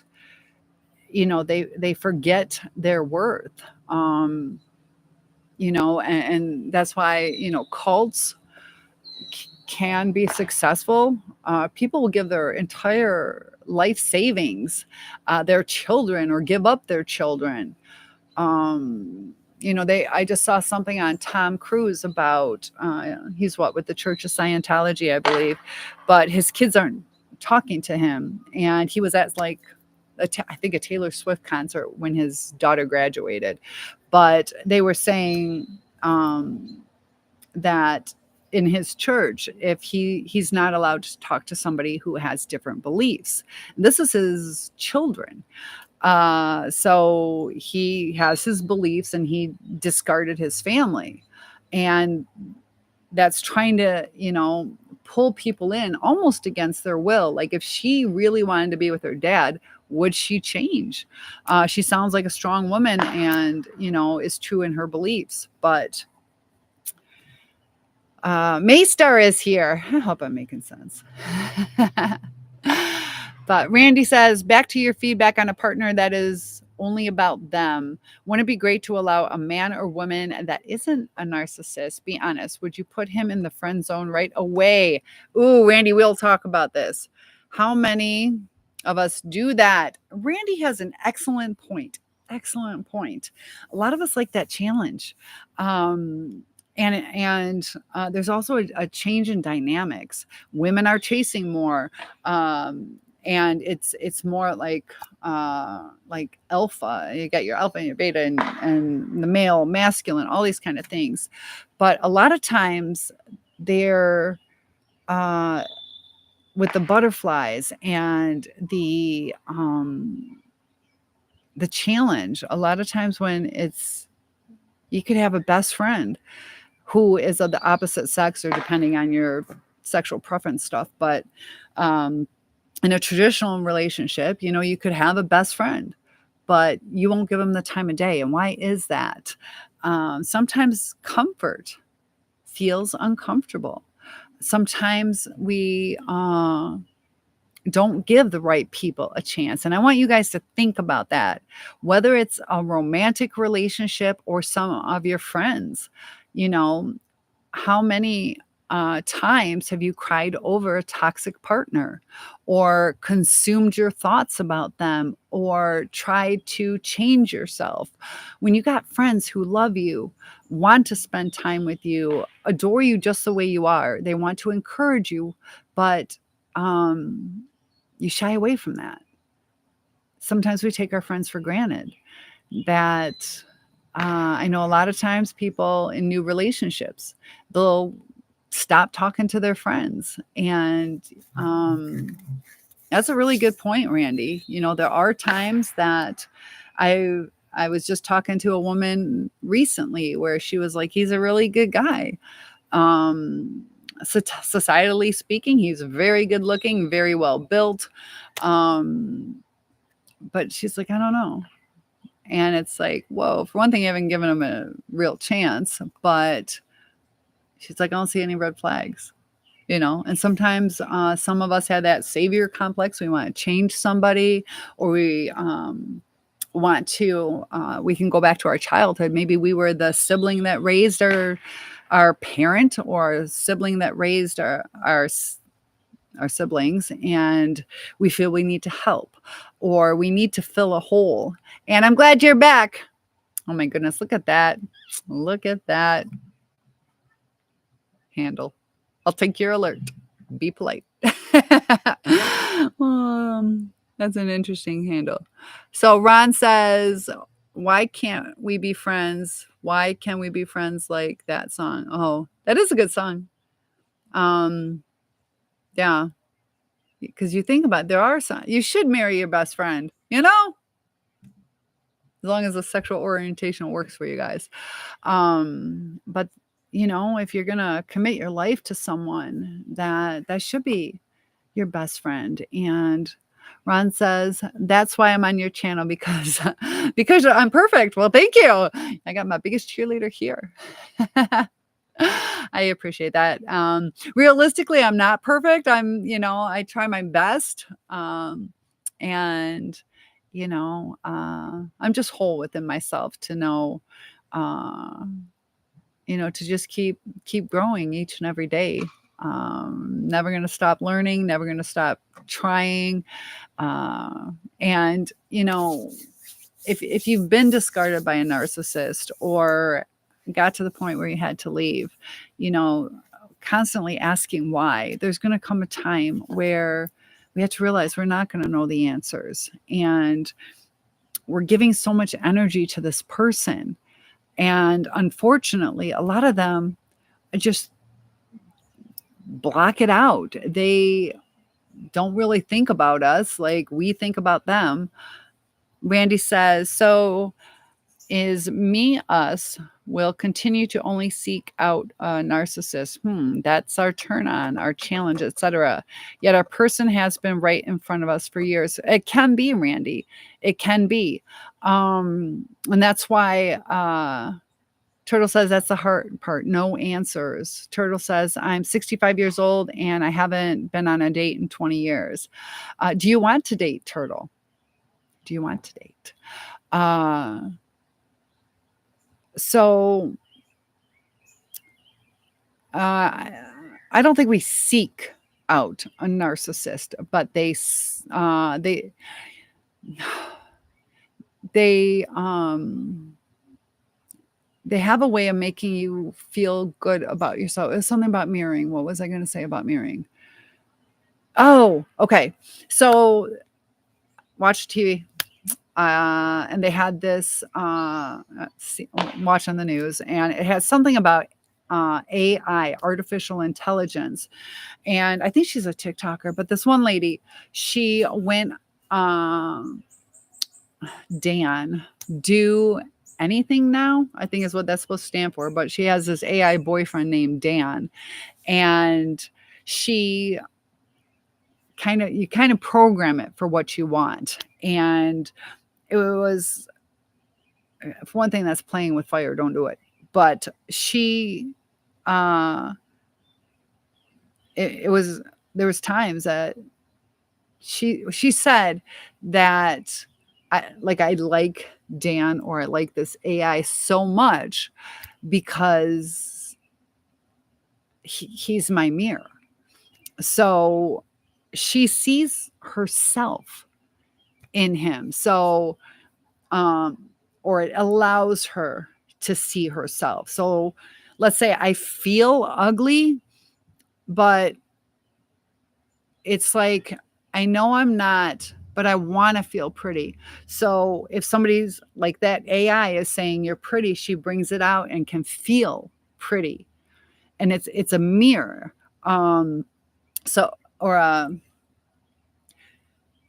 they forget their worth. And that's why cults can be successful. People will give their entire life savings, their children, or give up their children. I just saw something on Tom Cruise about, he's with the Church of Scientology, I believe, but his kids aren't talking to him. And he was at I think a Taylor Swift concert when his daughter graduated, but they were saying that in his church, if he's not allowed to talk to somebody who has different beliefs. This is his children. So he has his beliefs and he discarded his family. And that's trying to, pull people in almost against their will. Like, if she really wanted to be with her dad, would she change? She sounds like a strong woman and, is true in her beliefs. But Maystar is here. I hope I'm making sense. But Randy says, back to your feedback on a partner that is only about them. Wouldn't it be great to allow a man or woman that isn't a narcissist? Be honest. Would you put him in the friend zone right away? Ooh, Randy, we'll talk about this. How many of us do that? Randy has an excellent point. Excellent point. A lot of us like that challenge. And there's also a change in dynamics. Women are chasing more. And it's more like alpha. You got your alpha and your beta, and the male, masculine, all these kind of things. But a lot of times they're with the butterflies and the challenge. A lot of times when you could have a best friend who is of the opposite sex, or depending on your sexual preference stuff. But in a traditional relationship, you could have a best friend, but you won't give them the time of day. And why is that? Sometimes comfort feels uncomfortable. Sometimes we don't give the right people a chance. And I want you guys to think about that, whether it's a romantic relationship or some of your friends. How many times have you cried over a toxic partner, or consumed your thoughts about them, or tried to change yourself? When you got friends who love you, want to spend time with you, adore you just the way you are, they want to encourage you, but you shy away from that. Sometimes we take our friends for granted. That I know a lot of times people in new relationships, they'll stop talking to their friends. And that's a really good point, Randy. There are times that I was just talking to a woman recently where she was like, he's a really good guy. societally speaking, he's very good looking, very well built. But she's like, I don't know. And it's like, whoa, for one thing, you haven't given him a real chance, but she's like, I don't see any red flags, and sometimes some of us have that savior complex. We want to change somebody, or we want to, we can go back to our childhood. Maybe we were the sibling that raised our parent, or a sibling that raised our siblings, and we feel we need to help, or we need to fill a hole. And I'm glad you're back. Oh my goodness, look at that. Look at that handle. I'll take your alert. Be polite. That's an interesting handle. So Ron says, why can't we be friends? Why can't we be friends like that song? Oh, that is a good song. Yeah. Because you think about it, there are some, you should marry your best friend, as long as the sexual orientation works for you guys. But if you're gonna commit your life to someone, that should be your best friend. And Ron says, that's why I'm on your channel, because I'm perfect. Well, thank you. I got my biggest cheerleader here. I appreciate that. Realistically, I'm not perfect. I try my best. And, I'm just whole within myself to know, to just keep growing each and every day. Never going to stop learning, never going to stop trying. And, if you've been discarded by a narcissist, or got to the point where you had to leave, constantly asking why, there's going to come a time where we have to realize we're not going to know the answers. And we're giving so much energy to this person. And unfortunately, a lot of them just block it out. They don't really think about us like we think about them. Randy says, so is me, us, will continue to only seek out a narcissist. That's our turn on, our challenge, etc. Yet our person has been right in front of us for years. It can be, Randy. It can be. And that's why Turtle says that's the hard part. No answers. Turtle says, I'm 65 years old and I haven't been on a date in 20 years. Do you want to date, Turtle? Do you want to date? So I don't think we seek out a narcissist, but they have a way of making you feel good about yourself. It's something about mirroring. What was I going to say about mirroring? Oh, okay. So watch TV. And they had this, watch on the news, and it had something about AI, artificial intelligence. And I think she's a TikToker, but this one lady, she went, Dan, do anything now, I think is what that's supposed to stand for. But she has this AI boyfriend named Dan, and you kind of program it for what you want. And it was, for one thing, that's playing with fire. Don't do it. But there was times that she said that I like Dan, or I like this AI so much because he's my mirror. So she sees herself in him. So, or it allows her to see herself. So let's say I feel ugly, but it's like, I know I'm not, but I want to feel pretty. So if somebody's like that AI is saying you're pretty, she brings it out and can feel pretty. And it's a mirror.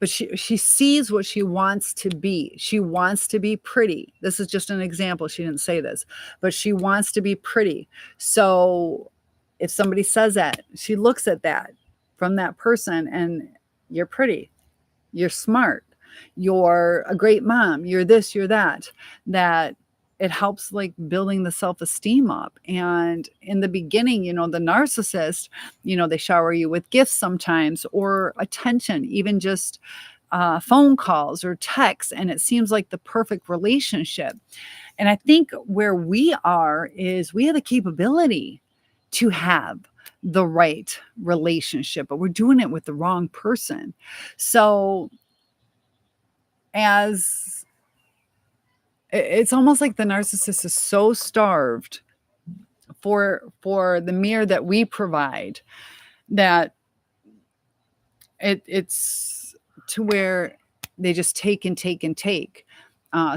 But she sees what she wants to be. She wants to be pretty. This is just an example. She didn't say this, but she wants to be pretty. So if somebody says that, she looks at that from that person, and you're pretty, you're smart, you're a great mom, you're this, you're that, that it helps like building the self-esteem up. And in the beginning, the narcissist, they shower you with gifts sometimes, or attention, even just phone calls or texts, and it seems like the perfect relationship. And I think where we are is we have the capability to have the right relationship, but we're doing it with the wrong person. So as it's almost like the narcissist is so starved for the mirror that we provide, that it's to where they just take and take and take.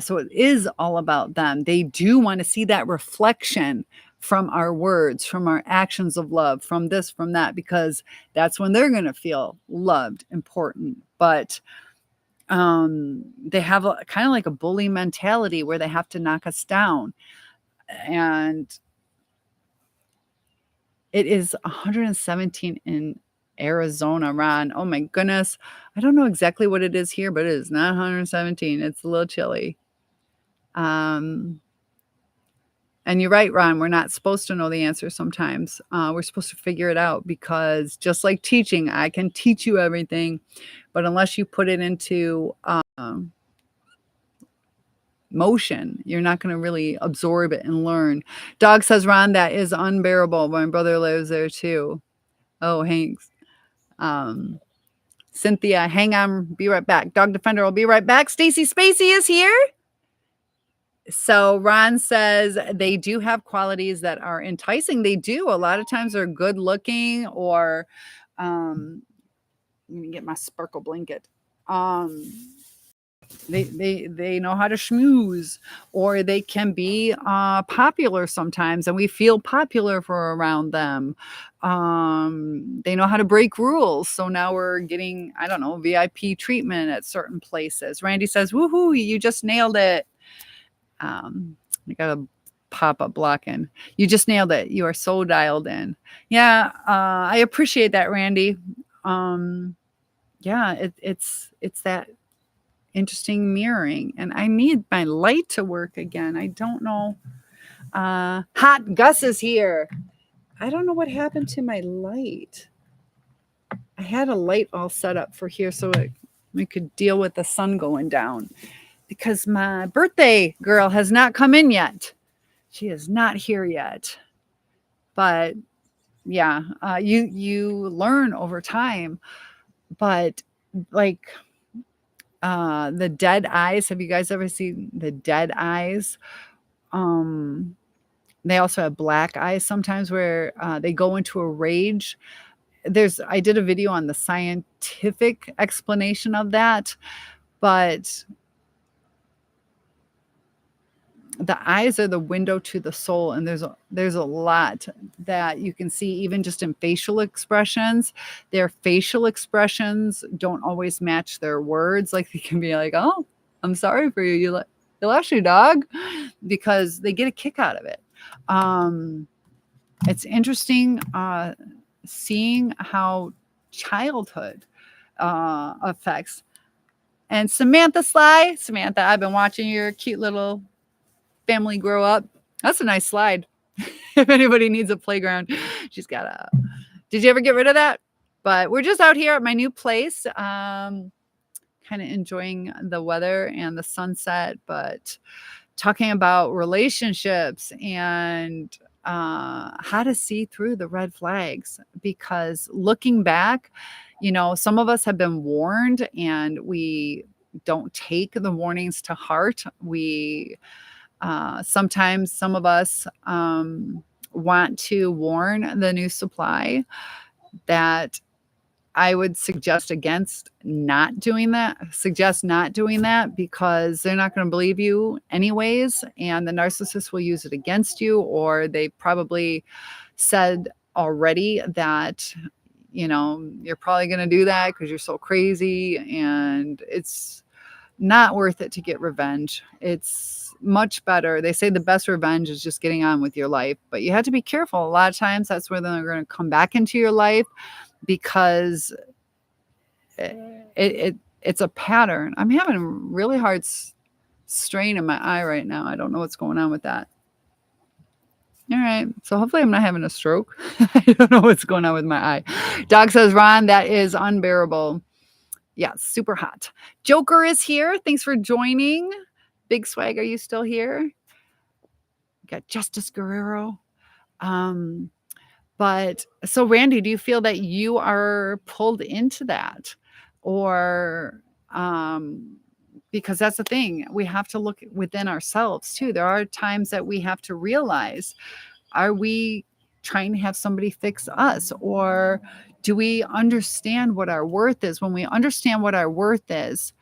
So it is all about them. They do want to see that reflection from our words, from our actions of love, from this, from that, because that's when they're going to feel loved, important. But they have a kind of like a bully mentality where they have to knock us down. And it is 117 in Arizona, Ron. Oh my goodness. I don't know exactly what it is here, but it is not 117. It's a little chilly. And you're right, Ron. We're not supposed to know the answer sometimes. We're supposed to figure it out, because just like teaching, I can teach you everything, but unless you put it into motion, you're not going to really absorb it and learn. Dog says, Ron, that is unbearable. My brother lives there too. Oh, Hanks. Cynthia, hang on, be right back. Dog Defender will be right back. Stacy Spacey is here. So Ron says they do have qualities that are enticing. They do. A lot of times they're good looking, or let me get my sparkle blanket. They know how to schmooze, or they can be popular sometimes, and we feel popular for around them. They know how to break rules, so now we're getting, I don't know, VIP treatment at certain places. Randy says, woohoo, you just nailed it. I got a pop-up blocking. You just nailed it. You are so dialed in. Yeah, I appreciate that, Randy. Yeah, it's that interesting mirroring, and I need my light to work again. I don't know. Hot Gus is here. I don't know what happened to my light. I had a light all set up for here so we could deal with the sun going down, because my birthday girl has not come in yet. She is not here yet. But yeah, you learn over time. But like the dead eyes, have you guys ever seen the dead eyes? They also have black eyes sometimes, where they go into a rage. I did a video on the scientific explanation of that, but the eyes are the window to the soul, and there's a lot that you can see even just in facial expressions. Their facial expressions don't always match their words. Like, they can be like, oh, I'm sorry for you, you lost your dog, because they get a kick out of it. It's interesting seeing how childhood affects. And Samantha Sly, Samantha, I've been watching your cute little family grow up. That's a nice slide. If anybody needs a playground, she's got did you ever get rid of that? But we're just out here at my new place, kind of enjoying the weather and the sunset, but talking about relationships and how to see through the red flags. Because looking back, some of us have been warned, and we don't take the warnings to heart. Sometimes some of us want to warn the new supply, that I would suggest not doing that, because they're not going to believe you anyways, and the narcissist will use it against you, or they probably said already that, you're probably going to do that because you're so crazy, and it's not worth it to get revenge. It's much better. They say the best revenge is just getting on with your life, but you have to be careful. A lot of times that's where they're going to come back into your life because it's a pattern. I'm having a really hard strain in my eye right now. I don't know what's going on with that. All right. So hopefully I'm not having a stroke. I don't know what's going on with my eye. Dog says, Ron, that is unbearable. Yeah, super hot. Joker is here. Thanks for joining. Big Swag, are you still here? Got Justice Guerrero. But so Randy, do you feel that you are pulled into that? Or because that's the thing, we have to look within ourselves too. There are times that we have to realize, are we trying to have somebody fix us, or do we understand what our worth is? When we understand what our worth is,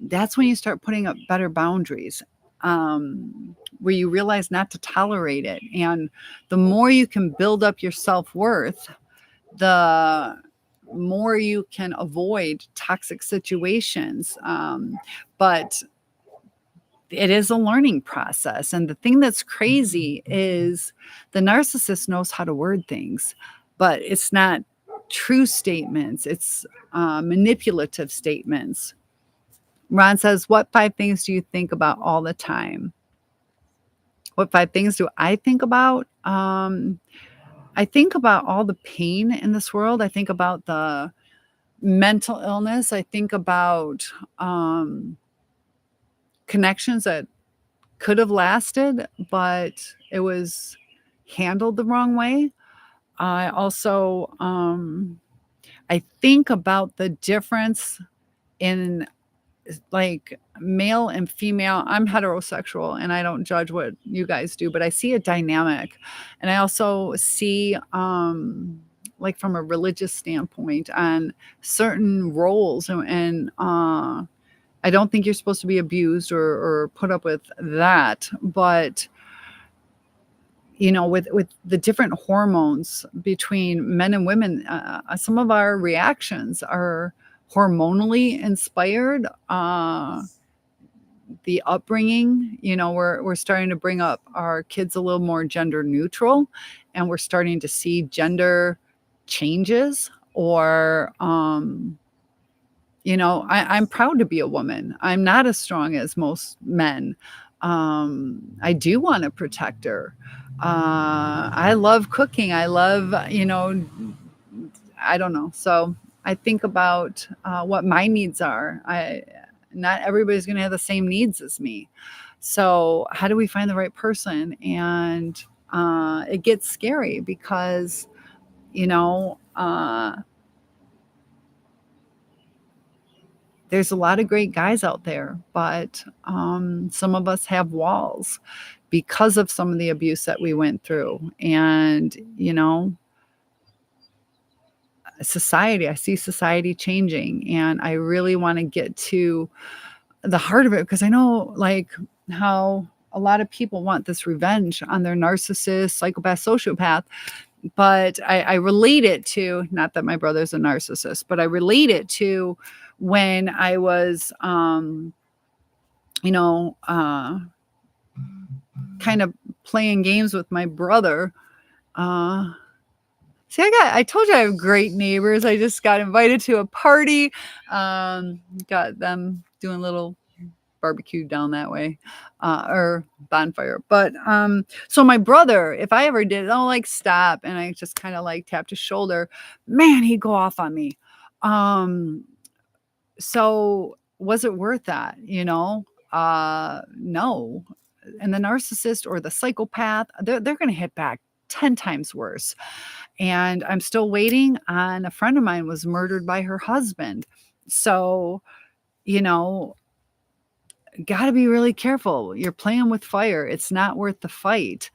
that's when you start putting up better boundaries, where you realize not to tolerate it. And the more you can build up your self-worth, the more you can avoid toxic situations. But it is a learning process. And the thing that's crazy is the narcissist knows how to word things, but it's not true statements. It's manipulative statements. Ron says, what 5 things do you think about all the time? What 5 things do I think about? I think about all the pain in this world. I think about the mental illness. I think about connections that could have lasted, but it was handled the wrong way. I also, I think about the difference in like male and female. I'm heterosexual and I don't judge what you guys do, but I see a dynamic. And I also see, like from a religious standpoint, on certain roles. And I don't think you're supposed to be abused or put up with that. But, you know, with the different hormones between men and women, some of our reactions are hormonally inspired. The upbringing, you know, we're starting to bring up our kids a little more gender neutral, and we're starting to see gender changes. Or you know, I'm proud to be a woman. I'm not as strong as most men. I do want to protect her. I love cooking. I love, you know, I don't know. So I think about what my needs are. Not everybody's going to have the same needs as me. So how do we find the right person? And it gets scary because, you know, there's a lot of great guys out there, but some of us have walls because of some of the abuse that we went through. And, you know, I see society changing, and I really want to get to the heart of it, because I know like how a lot of people want this revenge on their narcissist, psychopath, sociopath. But I relate it to, not that my brother's a narcissist, but I relate it to when I was, you know, kind of playing games with my brother. See, I told you I have great neighbors. I just got invited to a party. Got them doing a little barbecue down that way, or bonfire. But so my brother, if I ever did, I'll like stop and I just kind of like tapped his shoulder, man, he'd go off on me. So was it worth that? You know, no. And the narcissist or the psychopath, they're going to hit back 10 times worse. And I'm still waiting on, a friend of mine was murdered by her husband. So, you know, got to be really careful. You're playing with fire. It's not worth the fight.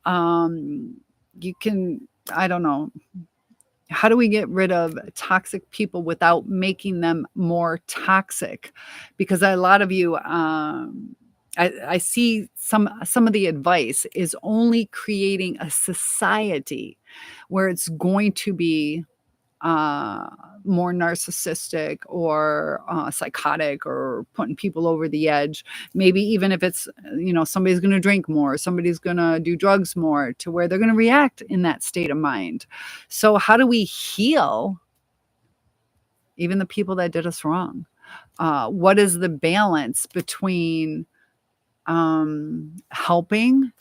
You can, I don't know. How do we get rid of toxic people without making them more toxic? Because a lot of you, I see some of the advice is only creating a society where it's going to be more narcissistic or psychotic or putting people over the edge. Maybe even if it's, somebody's going to drink more, somebody's going to do drugs more to where they're going to react in that state of mind. So, how do we heal even the people that did us wrong? What is the balance between helping,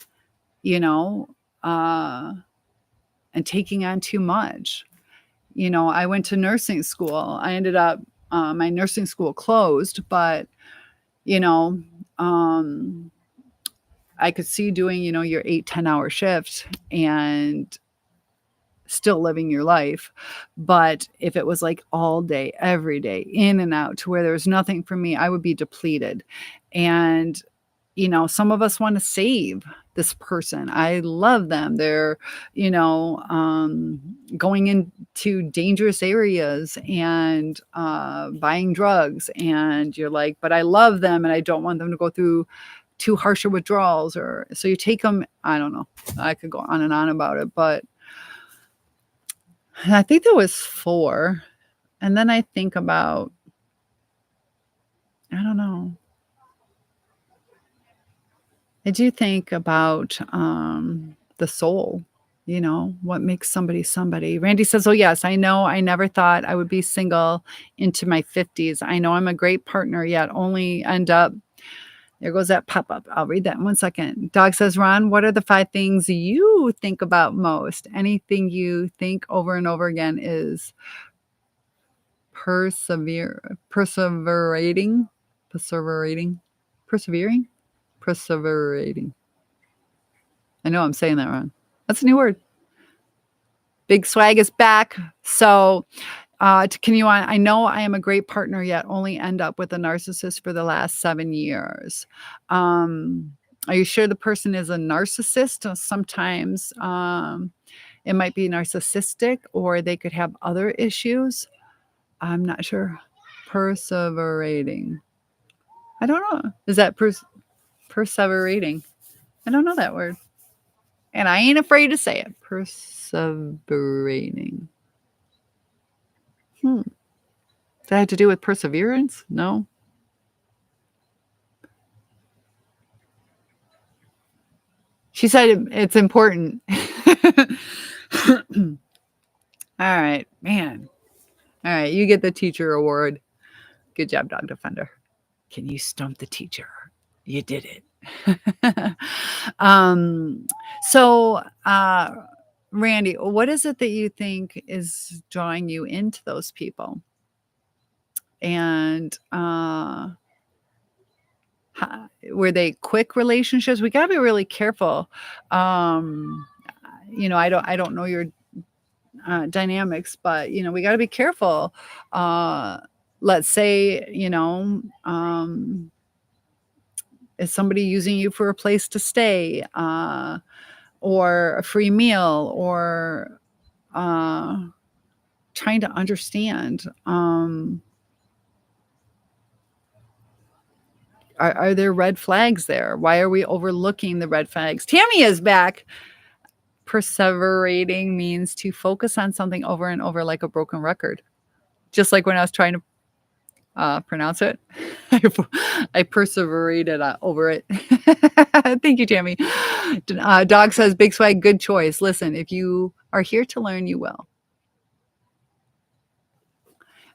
you know, uh, and taking on too much? I went to nursing school. I ended up, my nursing school closed, but, you know, um, I could see doing, your 8-10 hour shift and still living your life. But if it was like all day, every day, in and out to where there was nothing for me, I would be depleted. And, some of us want to save this person. I love them. They're, going into dangerous areas and buying drugs. And you're like, but I love them and I don't want them to go through too harsh withdrawals. Or so you take them. I don't know. I could go on and on about it, but I think there was 4. And then I think about, I don't know. I do think about the soul, what makes somebody somebody. Randy says, oh, yes, I know. I never thought I would be single into my 50s. I know I'm a great partner, yet only end up. There goes that pop up. I'll read that in 1 second. Dog says, Ron, what are the 5 things you think about most? Anything you think over and over again is persevering. I know I'm saying that wrong. That's a new word. Big Swag is back. So to continue on, I know I am a great partner, yet only end up with a narcissist for the last 7 years. Are you sure the person is a narcissist? Sometimes it might be narcissistic, or they could have other issues. I'm not sure. Perseverating. I don't know. Is that perseverating? I don't know that word. And I ain't afraid to say it. Perseverating. Does that have to do with perseverance? No. She said it's important. All right, man. All right, you get the teacher award. Good job, Dog Defender. Can you stump the teacher? You did it. So, Randy, what is it that you think is drawing you into those people? And were they quick relationships? We got to be really careful. I don't know your dynamics, but we got to be careful. Let's say, is somebody using you for a place to stay, or a free meal, or trying to understand, are there red flags there? Why are we overlooking the red flags? Tammy is back. Perseverating means to focus on something over and over like a broken record. Just like when I was trying to pronounce it. I perseverated over it. Thank you, Tammy. Dog says, Big Swag, good choice. Listen, if you are here to learn, you will.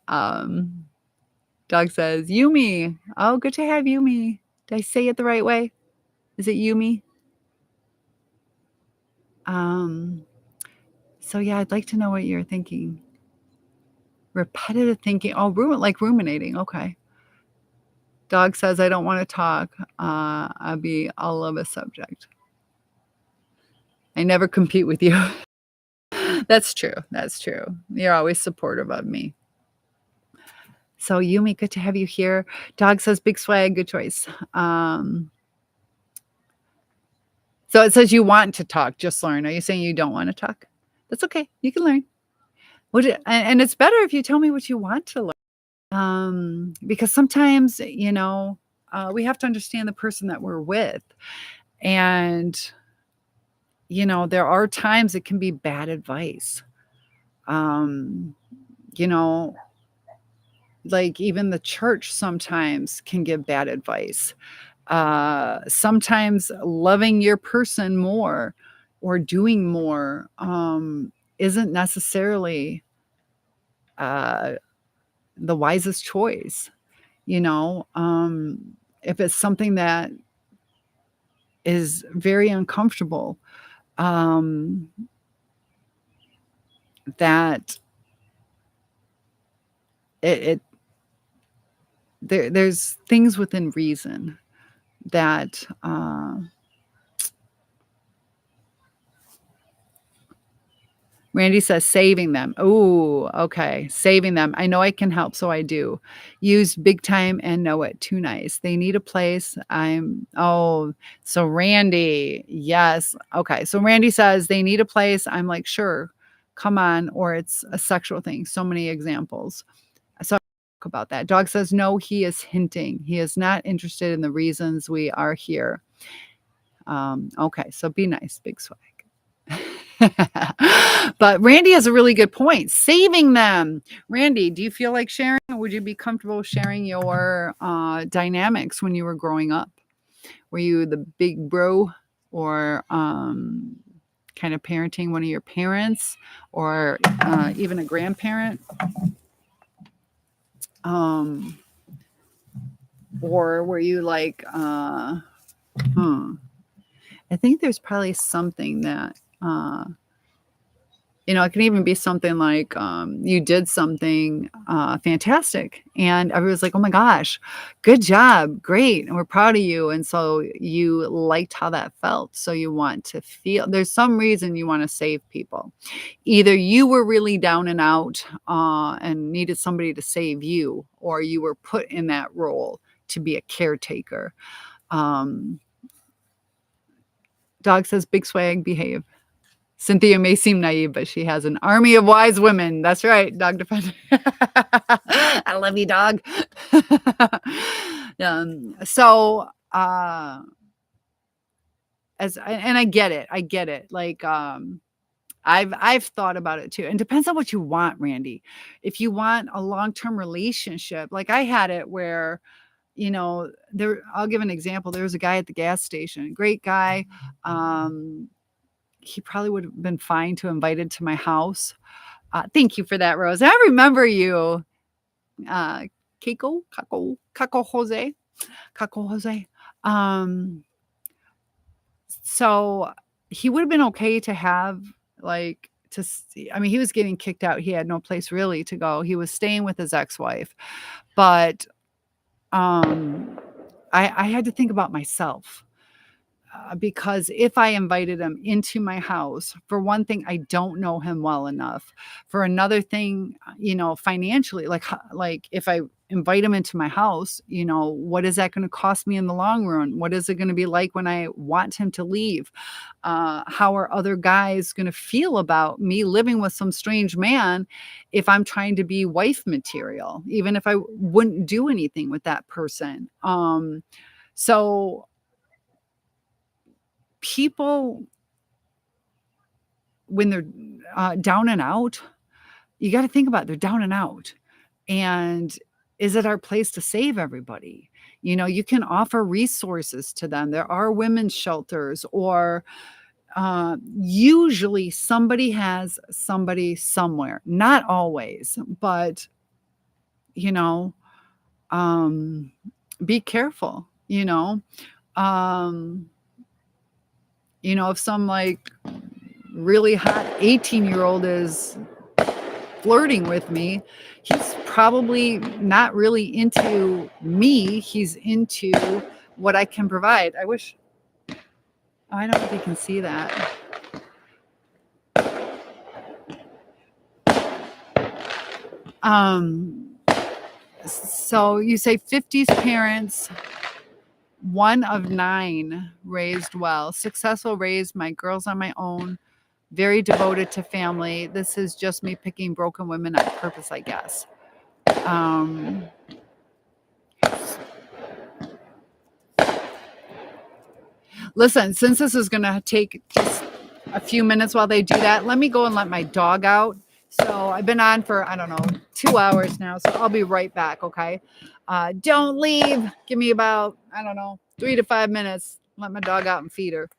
Dog says, Yumi. Oh, good to have Yumi. Did I say it the right way? Is it Yumi? So yeah, I'd like to know what you're thinking. Repetitive thinking. Oh, like ruminating. Okay. Dog says, I don't want to talk. I'll love a subject. I never compete with you. That's true. That's true. You're always supportive of me. So Yumi, good to have you here. Dog says, Big Swag, good choice. So it says you want to talk, just learn. Are you saying you don't want to talk? That's okay. You can learn. And it's better if you tell me what you want to learn. Because sometimes, we have to understand the person that we're with. And, there are times it can be bad advice. Um, you know, like even the church sometimes can give bad advice. Sometimes loving your person more or doing more isn't necessarily uh, the wisest choice. You know, if it's something that is very uncomfortable, um, that it there's things within reason that Randy says saving them. Oh, okay. Saving them. I know I can help, so I do. Use big time and know it. Too nice. They need a place. So Randy, yes. Okay. So Randy says they need a place. I'm like, sure, come on. Or it's a sexual thing. So many examples. So talk about that. Dog says, no, he is hinting. He is not interested in the reasons we are here. Okay. So be nice, big swag. But Randy has a really good point. Saving them. Randy, do you feel like sharing? Would you be comfortable sharing your dynamics when you were growing up? Were you the big bro or kind of parenting one of your parents or even a grandparent? Or were you like, I think there's probably something that it can even be something like you did something fantastic and everyone's like, oh my gosh, good job, great, and we're proud of you. And so you liked how that felt. So you want to feel there's some reason you want to save people. Either you were really down and out and needed somebody to save you, or you were put in that role to be a caretaker. Dog says, big swag, behave. Cynthia may seem naive, but she has an army of wise women. That's right, Dog Defender. I love you, dog. So, and I get it. Like, I've thought about it too. And depends on what you want, Randy. If you want a long-term relationship, like I had it where, I'll give an example. There was a guy at the gas station, great guy. He probably would have been fine to invited to my house. Thank you for that, Rose. I remember you. Caco Jose. So he would have been okay to have he was getting kicked out. He had no place really to go. He was staying with his ex-wife, but I had to think about myself. Because if I invited him into my house, for one thing, I don't know him well enough. For another thing, financially, like if I invite him into my house, what is that going to cost me in the long run? What is it going to be like when I want him to leave? How are other guys going to feel about me living with some strange man if I'm trying to be wife material, even if I wouldn't do anything with that person? So people, when they're down and out, you got to think about it. They're down and out. And is it our place to save everybody? You can offer resources to them. There are women's shelters, or usually somebody has somebody somewhere. Not always, but, be careful, if some like really hot 18-year-old is flirting with me, he's probably not really into me. He's into what I can provide. I don't know if you can see that. So you say 50s parents, one of 9 raised well, successful, raised my girls on my own, very devoted to family. This is just me picking broken women on purpose, I guess. Listen, since this is going to take just a few minutes while they do that, let me go and let my dog out So I've been on for, I don't know, 2 hours now. So I'll be right back. Okay. Don't leave. Give me about, I don't know, 3 to 5 minutes. Let my dog out and feed her.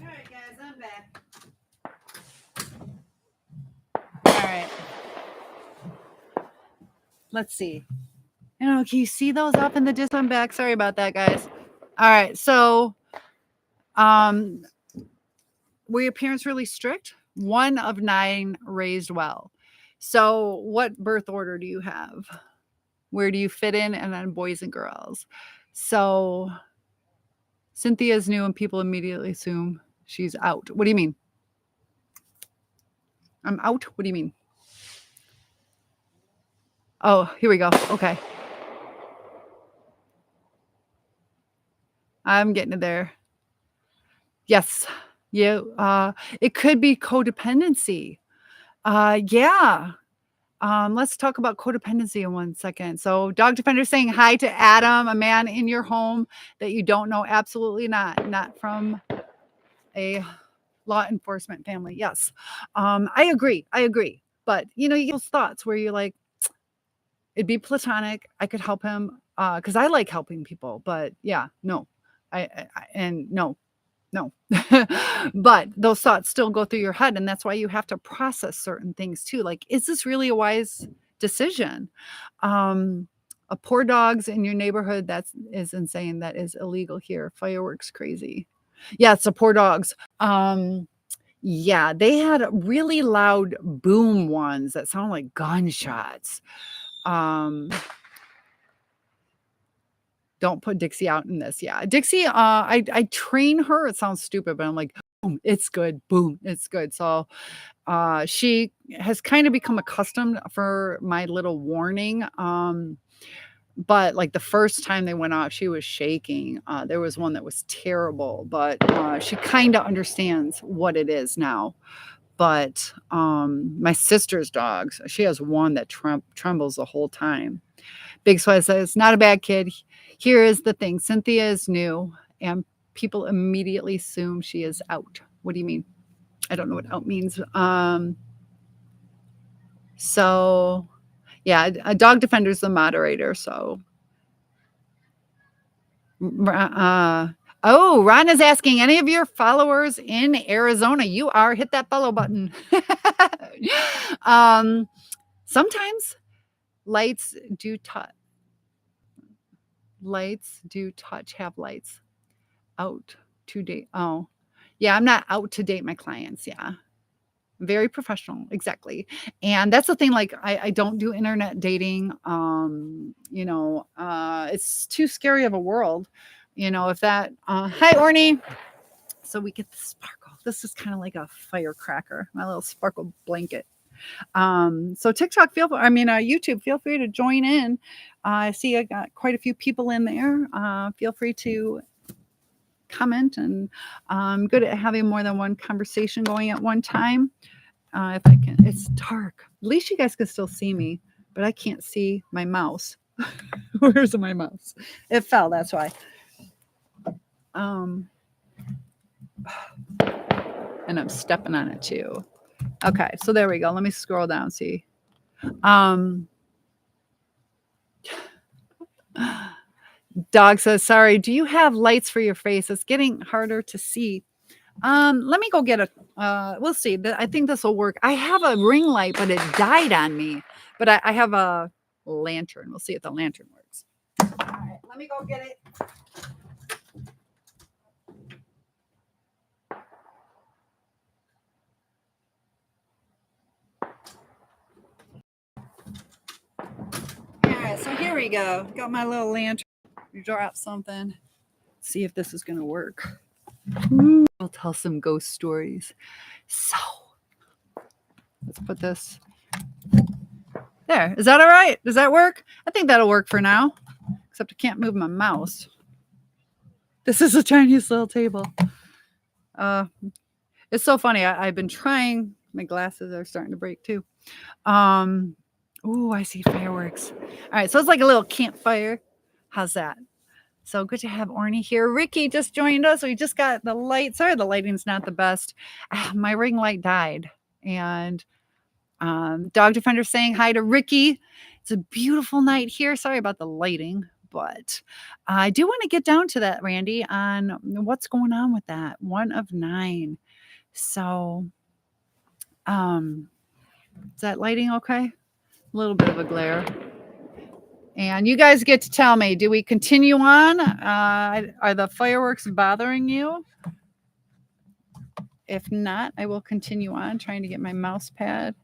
All right, guys, I'm back. All right. Let's see. Can you see those up in the distance? I'm back. Sorry about that, guys. All right. So, were your parents really strict? 1 of 9 raised well. So, what birth order do you have? Where do you fit in? And then boys and girls. So, Cynthia's new and people immediately assume she's out. What do you mean? I'm out? What do you mean? Oh, here we go. Okay. I'm getting it there. Yes. Yeah. It could be codependency. Yeah. Let's talk about codependency in 1 second. So, Dog Defender saying hi to Adam, a man in your home that you don't know. Absolutely not from a law enforcement family. Yes. I agree. But you get those thoughts where you're like, it'd be platonic. I could help him because I like helping people. But yeah, no, no. But those thoughts still go through your head, and that's why you have to process certain things too. Like, is this really a wise decision? A poor dogs in your neighborhood, that is insane. That is illegal here. Fireworks crazy. Yeah, it's the poor dogs. Yeah, they had really loud boom ones that sound like gunshots. Don't put Dixie out in this. Yeah. Dixie, I train her. It sounds stupid, but I'm like, boom, it's good. Boom, it's good. So she has kind of become accustomed for my little warning. But like the first time they went off, she was shaking. There was one that was terrible, but she kind of understands what it is now. But my sister's dogs, she has one that trembles the whole time. Big Sweat says, not a bad kid. Here is the thing. Cynthia is new and people immediately assume she is out. What do you mean? I don't know what out means. So yeah, a Dog Defender is the moderator. So, oh, Ron is asking any of your followers in Arizona, you are, hit that follow button. Sometimes lights do touch. Have lights out to date. Oh, yeah, I'm not out to date my clients. Yeah. Very professional. Exactly. And that's the thing. Like, I don't do internet dating. It's too scary of a world. If that, hi, Orny. So we get the sparkle. This is kind of like a firecracker, my little sparkle blanket. So TikTok, YouTube, feel free to join in. I see I got quite a few people in there. Feel free to comment, and I'm good at having more than one conversation going at one time. If I can, it's dark. At least you guys can still see me, but I can't see my mouse. Where's my mouse? It fell, that's why. Um, and I'm stepping on it too. Okay, so there we go. Let me scroll down, see. Um, Dog says, sorry, do you have lights for your face? It's getting harder to see. Let me go get a, we'll see. I think this will work. I have a ring light, but it died on me. But I have a lantern. We'll see if the lantern works. All right, let me go get it. All right, so here we go. Got my little lantern. You drop something. See if this is going to work. We'll tell some ghost stories. So let's put this there. Is that all right? Does that work? I think that'll work for now, except I can't move my mouse. This is the tiniest little table. It's so funny. I've been trying. My glasses are starting to break too. Oh, I see fireworks. All right, so it's like a little campfire. How's that? So good to have Orny here. Ricky just joined us. We just got the light. Sorry, the lighting's not the best. My ring light died. And Dog Defender saying hi to Ricky. It's a beautiful night here. Sorry about the lighting, but I do want to get down to that, Randy, on what's going on with that. 1 of 9. So, is that lighting okay? A little bit of a glare. And you guys get to tell me, do we continue on? Are the fireworks bothering you? If not, I will continue on trying to get my mouse pad.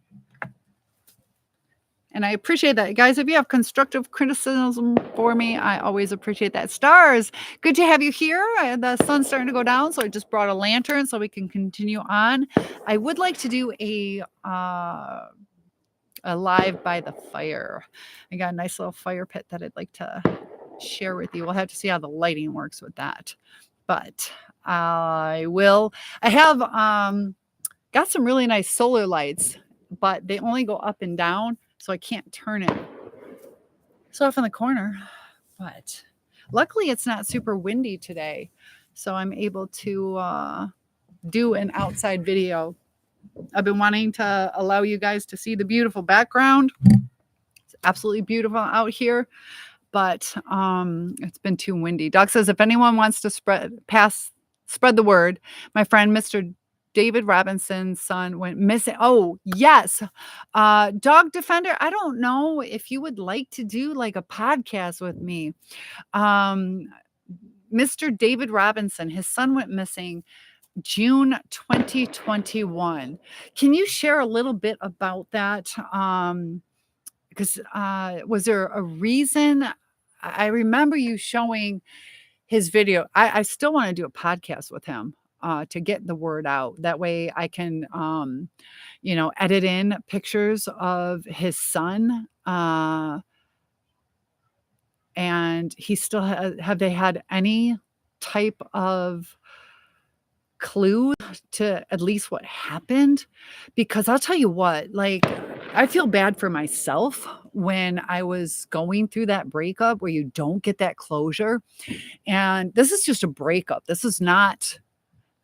And I appreciate that. Guys, if you have constructive criticism for me, I always appreciate that. Stars, good to have you here. The sun's starting to go down, so I just brought a lantern so we can continue on. I would like to do a live by the fire. I got a nice little fire pit that I'd like to share with you. We'll have to see how the lighting works with that. But I have got some really nice solar lights, but they only go up and down, so I can't turn it. It's off in the corner, but luckily it's not super windy today, so I'm able to do an outside video. I've been wanting to allow you guys to see the beautiful background. It's absolutely beautiful out here, but it's been too windy. Doc says, if anyone wants to spread the word, my friend Mr. David Robinson's son went missing. Oh, yes. Dog Defender, I don't know if you would like to do like a podcast with me. Mr. David Robinson, his son went missing June 2021. Can you share a little bit about that? Because was there a reason? I remember you showing his video. I still want to do a podcast with him to get the word out. That way I can, edit in pictures of his son. And he still have they had any type of clue to at least what happened? Because I'll tell you what, like, I feel bad for myself when I was going through that breakup where you don't get that closure. And this is just a breakup. This is not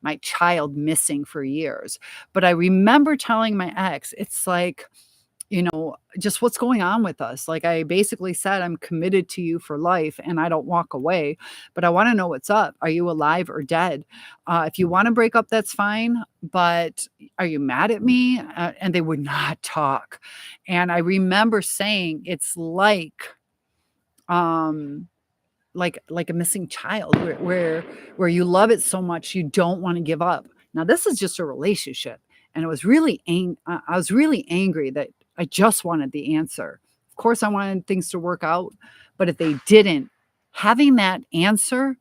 my child missing for years. But I remember telling my ex, it's like, just what's going on with us. Like I basically said, I'm committed to you for life and I don't walk away, but I want to know what's up. Are you alive or dead? If you want to break up, that's fine. But are you mad at me? And they would not talk. And I remember saying, it's like a missing child where you love it so much, you don't want to give up. Now this is just a relationship. And it was really, I was really angry that I just wanted the answer. Of course, I wanted things to work out, but if they didn't, having that answer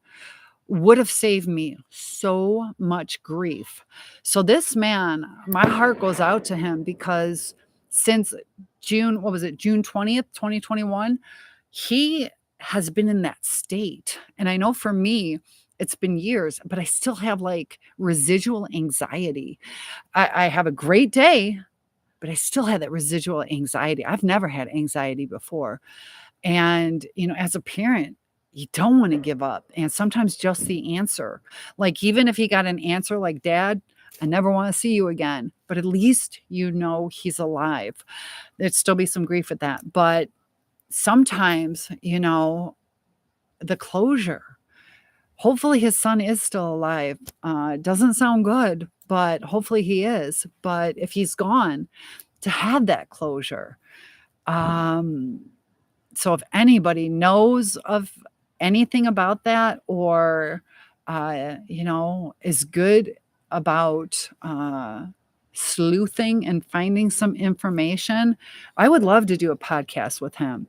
would have saved me so much grief. So this man, my heart goes out to him because since June 20th, 2021, he has been in that state. And I know for me, it's been years, but I still have like residual anxiety. I have a great day, but I still have that residual anxiety. I've never had anxiety before. And, as a parent, you don't want to give up. And sometimes just the answer, like even if he got an answer like, Dad, I never want to see you again, but at least you know he's alive. There'd still be some grief with that. But sometimes, the closure, hopefully his son is still alive. Doesn't sound good, but hopefully he is. But if he's gone, to have that closure. So if anybody knows of anything about that, or is good about sleuthing and finding some information, I would love to do a podcast with him.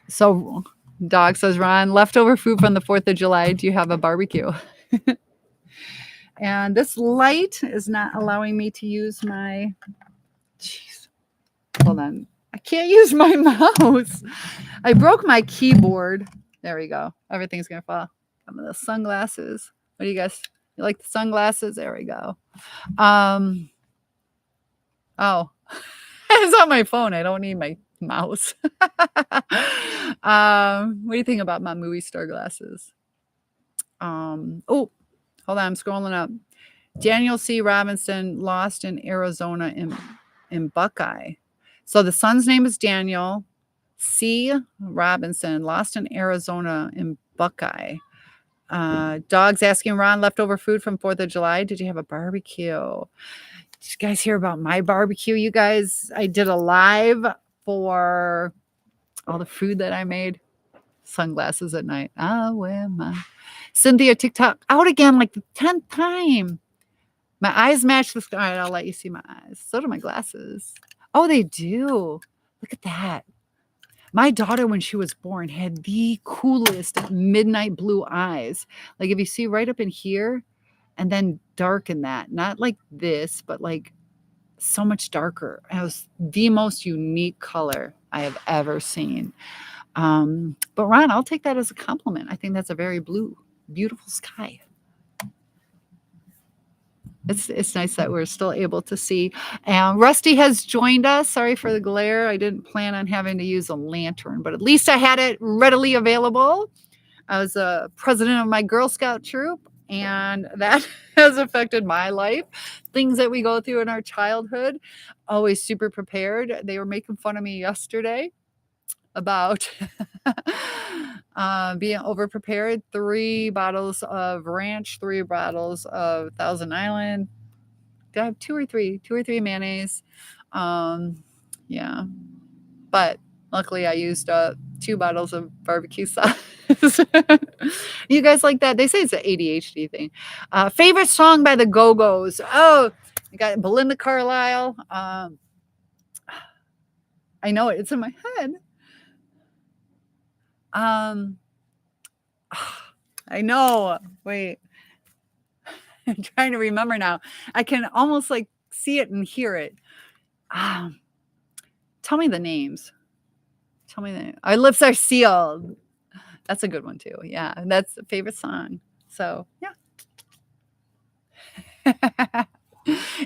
So Dog says, Ron, leftover food from the 4th of July. Do you have a barbecue? And this light is not allowing me to use my, jeez, hold on. I can't use my mouse. I broke my keyboard. There we go. Everything's going to fall. Some of the sunglasses. What do you guys, you like the sunglasses? There we go. Oh, it's on my phone. I don't need my mouse. What do you think about my movie star glasses? Oh, hold on. I'm scrolling up. Daniel C. Robinson lost in Arizona in Buckeye. So the son's name is Daniel C. Robinson, lost in Arizona in Buckeye. Dog's asking, Ron, leftover food from 4th of July. Did you have a barbecue? Did you guys hear about my barbecue? You guys, I did a live for all the food that I made. Sunglasses at night. I'll wear my Cynthia TikTok out again like the 10th time. My eyes match the sky. All right, I'll let you see my eyes. So do my glasses. Oh, they do. Look at that. My daughter, when she was born, had the coolest midnight blue eyes. Like if you see right up in here and then dark in that, not like this, but like so much darker. It was the most unique color I have ever seen. But Ron, I'll take that as a compliment. I think that's a very blue, beautiful sky. It's nice that we're still able to see. Rusty has joined us. Sorry for the glare. I didn't plan on having to use a lantern, but at least I had it readily available. I was a president of my Girl Scout troop, and that has affected my life. Things that we go through in our childhood, always super prepared. They were making fun of me yesterday about being over-prepared. 3 bottles of ranch, 3 bottles of Thousand Island. Did I have 2 or 3? 2 or 3 mayonnaise. Yeah. But luckily I used 2 bottles of barbecue sauce. You guys like that? They say it's an ADHD thing. Favorite song by the Go-Go's. Oh, you got Belinda Carlisle. I know it. It's in my head. I know. Wait. I'm trying to remember now. I can almost like see it and hear it. Tell me the names. Tell me the name. Our lips are sealed. That's a good one too. Yeah, that's a favorite song. So yeah.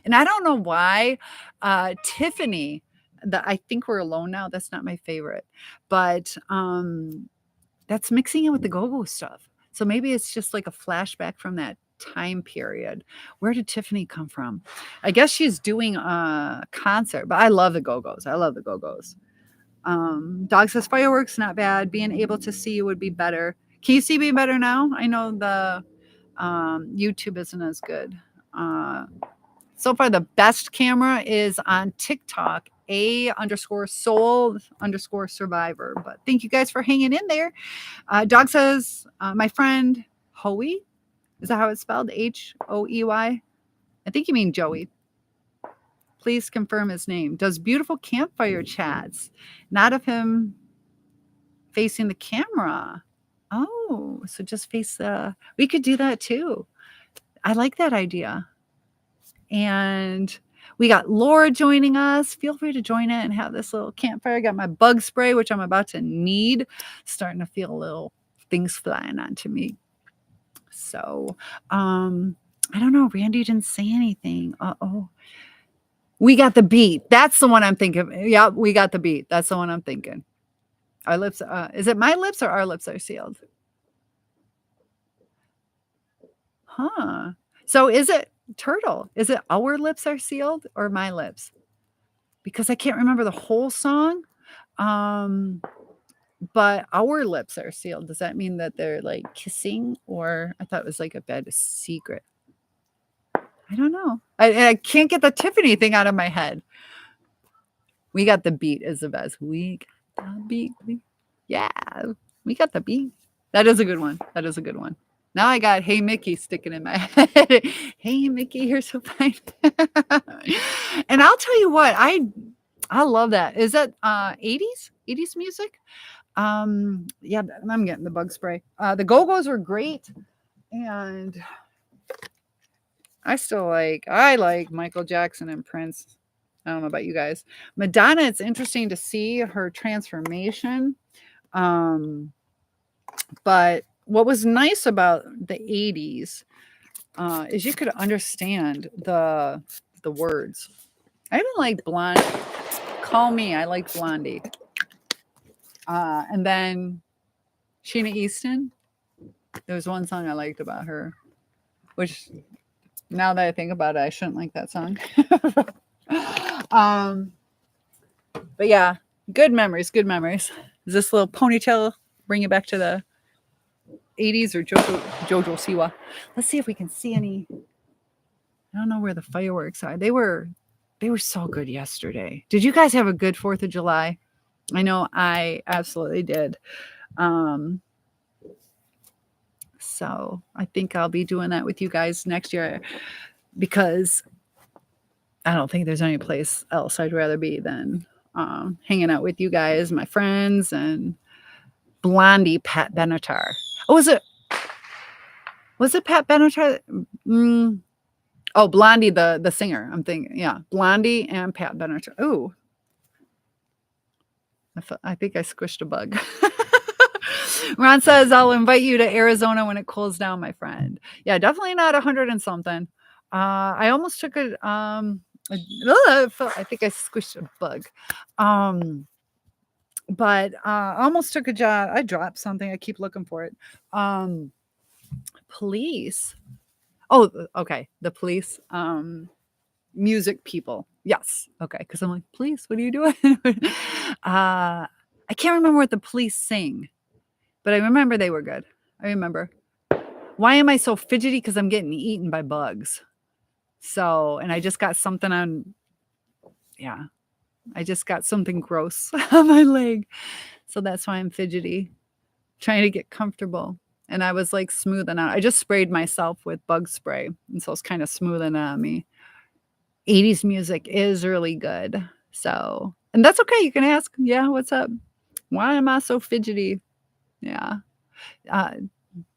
And I don't know why. Tiffany, I think we're alone now. That's not my favorite, but that's mixing it with the Go-Go stuff. So maybe it's just like a flashback from that time period. Where did Tiffany come from? I guess she's doing a concert, but I love the Go-Go's. I love the Go-Go's. Dog says fireworks, not bad. Being able to see you would be better. Can you see me better now? I know the YouTube isn't as good. So far, the best camera is on TikTok, _soul_survivor. But thank you guys for hanging in there. Dog says, my friend Hoey, is that how it's spelled? Hoey? I think you mean Joey. Please confirm his name. Does beautiful campfire chats, not of him facing the camera. Oh, so just face we could do that too. I like that idea. And we got Laura joining us. Feel free to join it and have this little campfire. I got my bug spray, which I'm about to need. Starting to feel little things flying onto me. So, I don't know. Randy didn't say anything. Uh-oh. We got the beat. That's the one I'm thinking. Yeah, we got the beat. That's the one I'm thinking. Our lips, is it my lips or our lips are sealed? Huh. So is it Turtle? Is it our lips are sealed or my lips? Because I can't remember the whole song. Um, but our lips are sealed. Does that mean that they're like kissing? Or I thought it was like a bad secret. I don't know. I can't get the Tiffany thing out of my head. We got the beat is the best. We got the beat. Yeah, we got the beat. That is a good one. That is a good one. Now I got Hey Mickey sticking in my head. Hey Mickey, you're so fine. And I'll tell you what, I love that. Is that 80s? 80s music? Yeah, I'm getting the bug spray. The Go-Go's were great. And I like Michael Jackson and Prince. I don't know about you guys. Madonna, it's interesting to see her transformation. But what was nice about the 80s is you could understand the words. I even like Blondie. Call me. I like Blondie. And then Sheena Easton. There was one song I liked about her, which now that I think about it, I shouldn't like that song. But yeah, good memories, good memories. Is this little ponytail bring you back to the 80s or Jojo Siwa? Let's see if we can see any. I don't know where the fireworks are. They were so good yesterday. Did you guys have a good 4th of July? I know I absolutely did. So I think I'll be doing that with you guys next year because I don't think there's any place else I'd rather be than hanging out with you guys, my friends, and Blondie Pat Benatar. Oh, was it Pat Benatar? Oh, Blondie, the singer. I'm thinking, yeah, Blondie and Pat Benatar. Oh, I think I squished a bug. Ron says, I'll invite you to Arizona when it cools down, my friend. Yeah, definitely not 100 and something. I almost took I think I squished a bug. But almost took a job. I dropped something. I keep looking for it. Police. Oh, okay. The police. Music people. Yes. Okay. Because I'm like, police, what are you doing? I can't remember what the police sing, but I remember they were good. I remember. Why am I so fidgety? Because I'm getting eaten by bugs. So, and I just got something on. Yeah. I just got something gross on my leg. So that's why I'm fidgety, trying to get comfortable. And I was like smoothing out. I just sprayed myself with bug spray. And so it's kind of smoothing out on me. 80s music is really good. So, and that's okay. You can ask, yeah, what's up? Why am I so fidgety? Yeah. Devananra.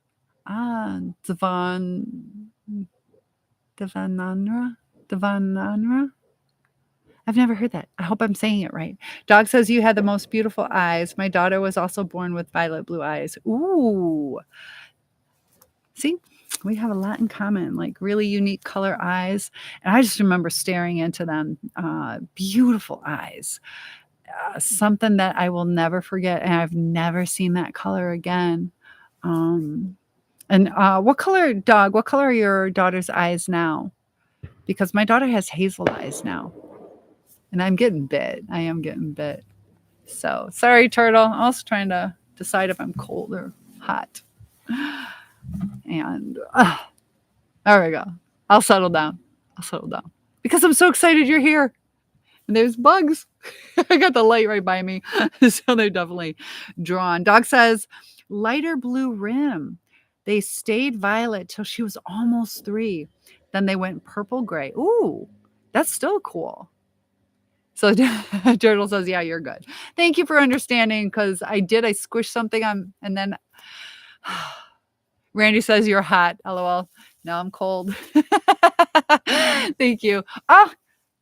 I've never heard that. I hope I'm saying it right. Dog says you had the most beautiful eyes. My daughter was also born with violet blue eyes. Ooh. See, we have a lot in common, like really unique color eyes. And I just remember staring into them. Beautiful eyes. Something that I will never forget. And I've never seen that color again. And what color, Dog, what color are your daughter's eyes now? Because my daughter has hazel eyes now. And I'm getting bit. I am getting bit. So sorry, Turtle. I'm also trying to decide if I'm cold or hot. And there we go. I'll settle down. Because I'm so excited you're here. And there's bugs. I got the light right by me. So they're definitely drawn. Dog says, lighter blue rim. They stayed violet till she was almost 3. Then they went purple gray. Ooh, that's still cool. So Turtle says, yeah, you're good. Thank you for understanding because I squished something on, and then Randy says you're hot. LOL. Now I'm cold. Thank you. Oh,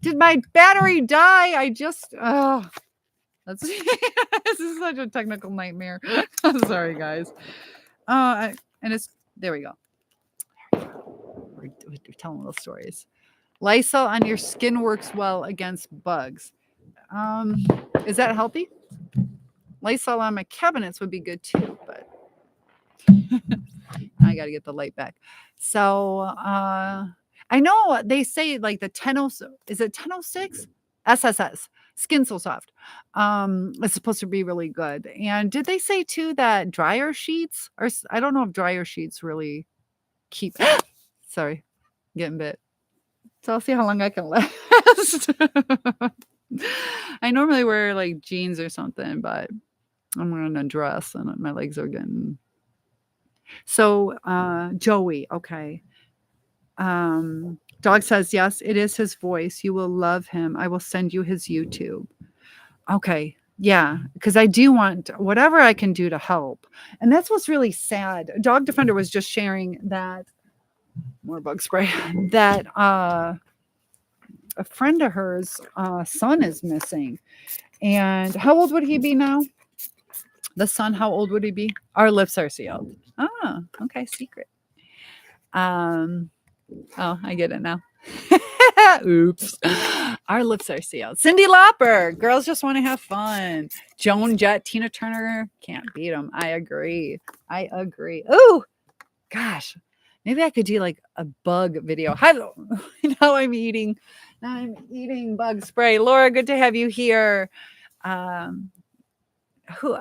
did my battery die? This is such a technical nightmare. I'm sorry, guys. And it's, there we go. We're telling little stories. Lice on your skin works well against bugs. Is that healthy? Lysol on my cabinets would be good too, but I got to get the light back. So, I know they say like the 1006, is it 1006? SSS, Skin So Soft. It's supposed to be really good. And did they say too that dryer sheets or I don't know if dryer sheets really keep sorry, getting bit. So I'll see how long I can last. I normally wear like jeans or something, but I'm wearing a dress and my legs are getting so Joey, okay. Dog says, yes, it is his voice. You will love him. I will send you his YouTube. Okay. Yeah. Because I do want whatever I can do to help. And that's what's really sad. Dog Defender was just sharing that more bug spray that a friend of hers son is missing. And how old would he be now? The son, how old would he be? Our lips are sealed. Ah, okay, secret. Oh, I get it now. Oops. Our lips are sealed. Cyndi Lauper. Girls just want to have fun. Joan Jett, Tina Turner. Can't beat them. I agree. Oh, gosh. Maybe I could do like a bug video. Hello. Now I'm eating bug spray. Laura, good to have you here. Who?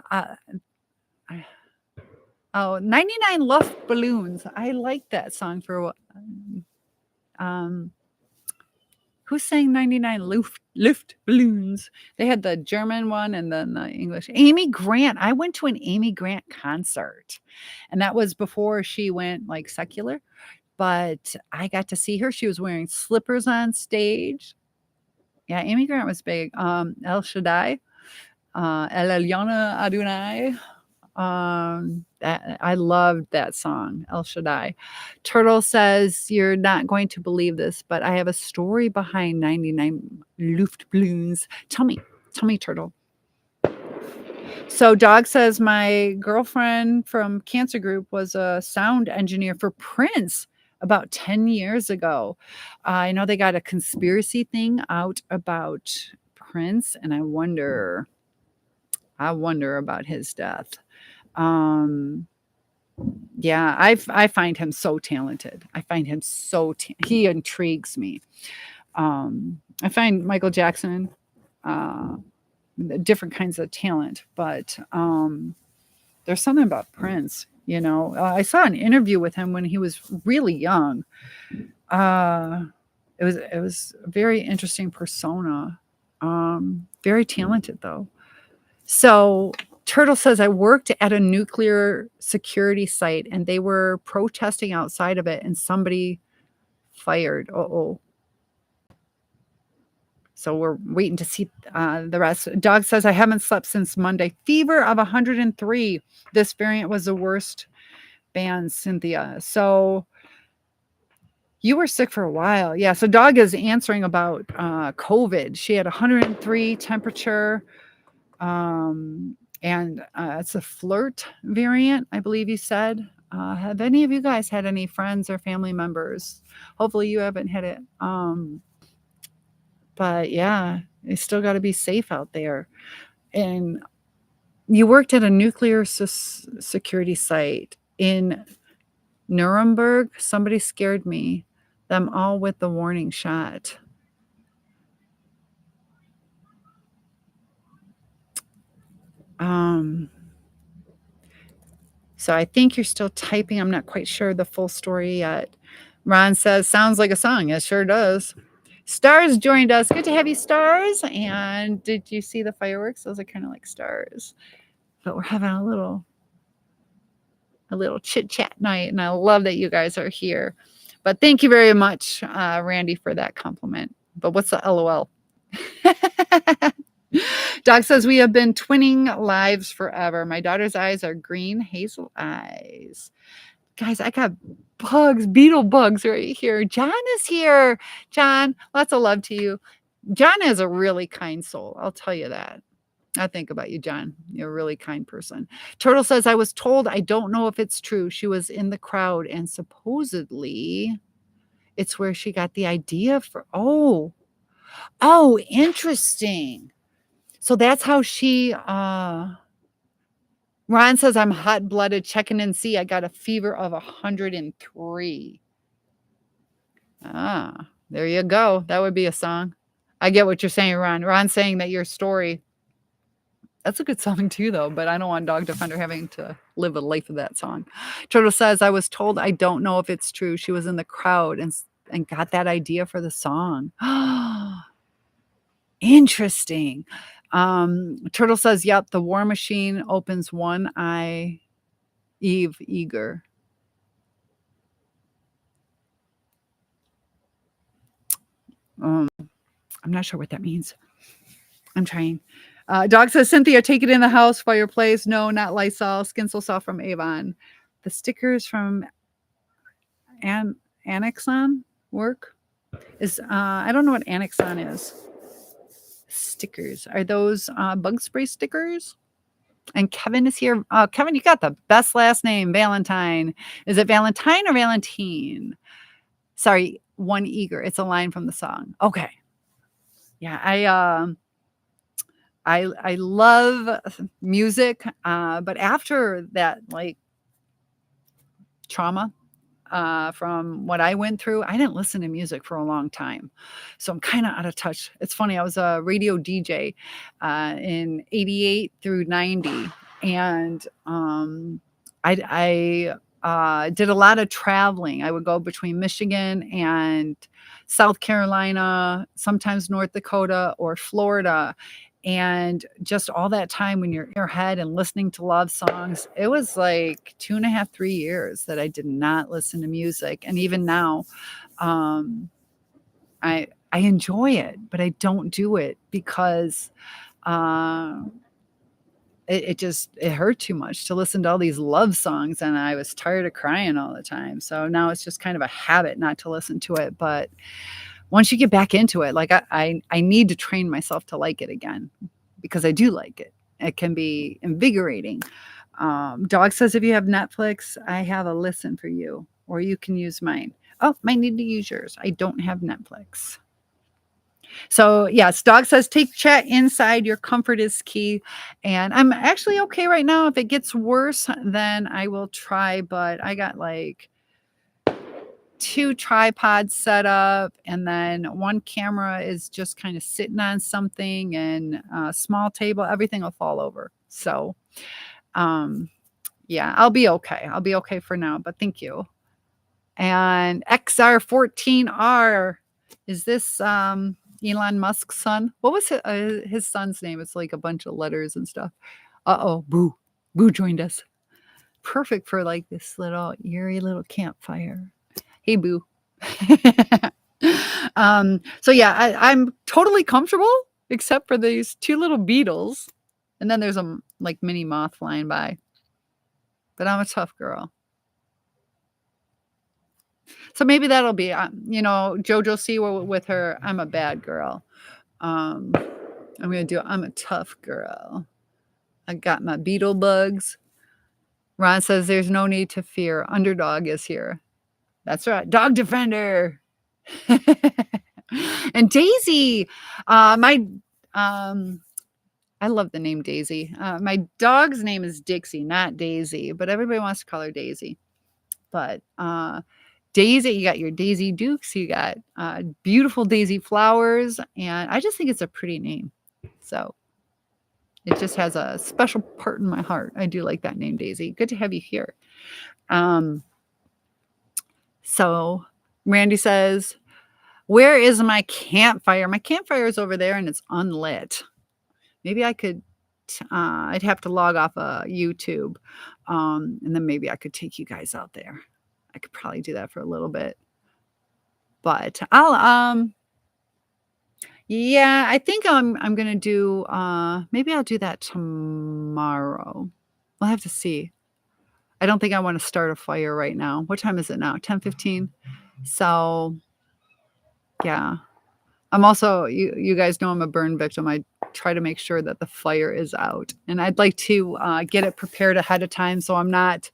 99 Luft Balloons. I like that song for what? Who sang 99 Luft Balloons? They had the German one and then the English. Amy Grant. I went to an Amy Grant concert, and that was before she went like secular. But I got to see her. She was wearing slippers on stage. Yeah, Amy Grant was big. El Shaddai, El Elyon Adonai. I loved that song, El Shaddai. Turtle says, you're not going to believe this, but I have a story behind 99 Luftballons. Tell me, Turtle. So Dog says, my girlfriend from Cancer Group was a sound engineer for Prince about 10 years ago. I know they got a conspiracy thing out about Prince, and I wonder about his death. Yeah, I find him so talented. He intrigues me. I find Michael Jackson different kinds of talent, but there's something about Prince, you know. I saw an interview with him when he was really young. It was a very interesting persona. Very talented though. So Turtle says, I worked at a nuclear security site and they were protesting outside of it and somebody fired. Uh-oh. So we're waiting to see the rest. Dog says, I haven't slept since Monday. Fever of 103. This variant was the worst band, Cynthia. So you were sick for a while. Yeah. So Dog is answering about COVID. She had 103 temperature. And it's a flirt variant, I believe you said. Have any of you guys had any friends or family members? Hopefully you haven't had it. But yeah, you still got to be safe out there. And you worked at a nuclear security site in Nuremberg. Somebody scared me. Them all with the warning shot. So I think you're still typing. I'm not quite sure the full story yet. Ron says, sounds like a song. It sure does. Stars joined us. Good to have you, Stars. And did you see the fireworks? Those are kind of like stars. But we're having a little chit-chat night, and I love that you guys are here. But thank you very much, Randy, for that compliment. But what's the LOL? Doc says, we have been twinning lives forever. My daughter's eyes are green hazel eyes. Guys, I got bugs, beetle bugs right here. John is here. John, lots of love to you. John is a really kind soul. I'll tell you that. I think about you, John. You're a really kind person. Turtle says, I was told, I don't know if it's true. She was in the crowd and supposedly it's where she got the idea for, oh, interesting. So that's how she Ron says, I'm hot-blooded, checking in. See, I got a fever of 103. Ah, there you go. That would be a song. I get what you're saying, Ron. Ron's saying that your story, that's a good song too, though, but I don't want Dog Defender having to live a life of that song. Turtle says, I was told I don't know if it's true. She was in the crowd and got that idea for the song. Interesting. Turtle says, yep, the War Machine opens one eye. Eve eager. I'm not sure what that means. I'm trying. Dog says, Cynthia, take it in the house, fireplace. No, not Lysol. Skin So Soft from Avon. The stickers from Annexon work? I don't know what Annexon is. Stickers. Are those bug spray stickers? And Kevin is here. Kevin, you got the best last name, Valentine. Is it Valentine or Valentine? Sorry, one eager. It's a line from the song. Okay. Yeah, I love music, but after that, like, trauma from what I went through, I didn't listen to music for a long time. So I'm kind of out of touch. It's funny. I was a radio DJ in 88 through 90. And I did a lot of traveling. I would go between Michigan and South Carolina, sometimes North Dakota or Florida. And just all that time when you're in your head and listening to love songs, it was like 2.5, 3 years that I did not listen to music. And even now, I enjoy it, but I don't do it because it hurt too much to listen to all these love songs, and I was tired of crying all the time. So now it's just kind of a habit not to listen to it. But once you get back into it, like I need to train myself to like it again because I do like it. It can be invigorating. Dog says, if you have Netflix, I have a listen for you, or you can use mine. Oh, might need to use yours. I don't have Netflix. So yes, Dog says, take chat inside. Your comfort is key. And I'm actually okay right now. If it gets worse, then I will try. But I got like 2 tripods set up, and then one camera is just kind of sitting on something, and a small table. Everything will fall over. So yeah, I'll be okay. I'll be okay for now, but thank you. And XR14R, is this Elon Musk's son? What was his son's name? It's like a bunch of letters and stuff. Uh-oh, Boo. Boo joined us. Perfect for like this little eerie little campfire. Hey, Boo. So yeah, I'm totally comfortable except for these 2 little beetles. And then there's a like mini moth flying by. But I'm a tough girl. So maybe that'll be, JoJo Siwa with her, I'm a bad girl. I'm going to do, I'm a tough girl. I got my beetle bugs. Ron says there's no need to fear. Underdog is here. That's right. Dog Defender. And Daisy, I love the name Daisy. My dog's name is Dixie, not Daisy, but everybody wants to call her Daisy. But Daisy, you got your Daisy Dukes, you got beautiful Daisy flowers, and I just think it's a pretty name. So it just has a special part in my heart. I do like that name, Daisy. Good to have you here. So Randy says, where is my campfire? My campfire is over there and it's unlit. Maybe I could, I'd have to log off of YouTube. And then maybe I could take you guys out there. I could probably do that for a little bit. But I'll, yeah, I think I'm going to do, maybe I'll do that tomorrow. We'll have to see. I don't think I want to start a fire right now. What time is it now? 10:15. So yeah, I'm also, you guys know I'm a burn victim. I try to make sure that the fire is out, and I'd like to get it prepared ahead of time so I'm not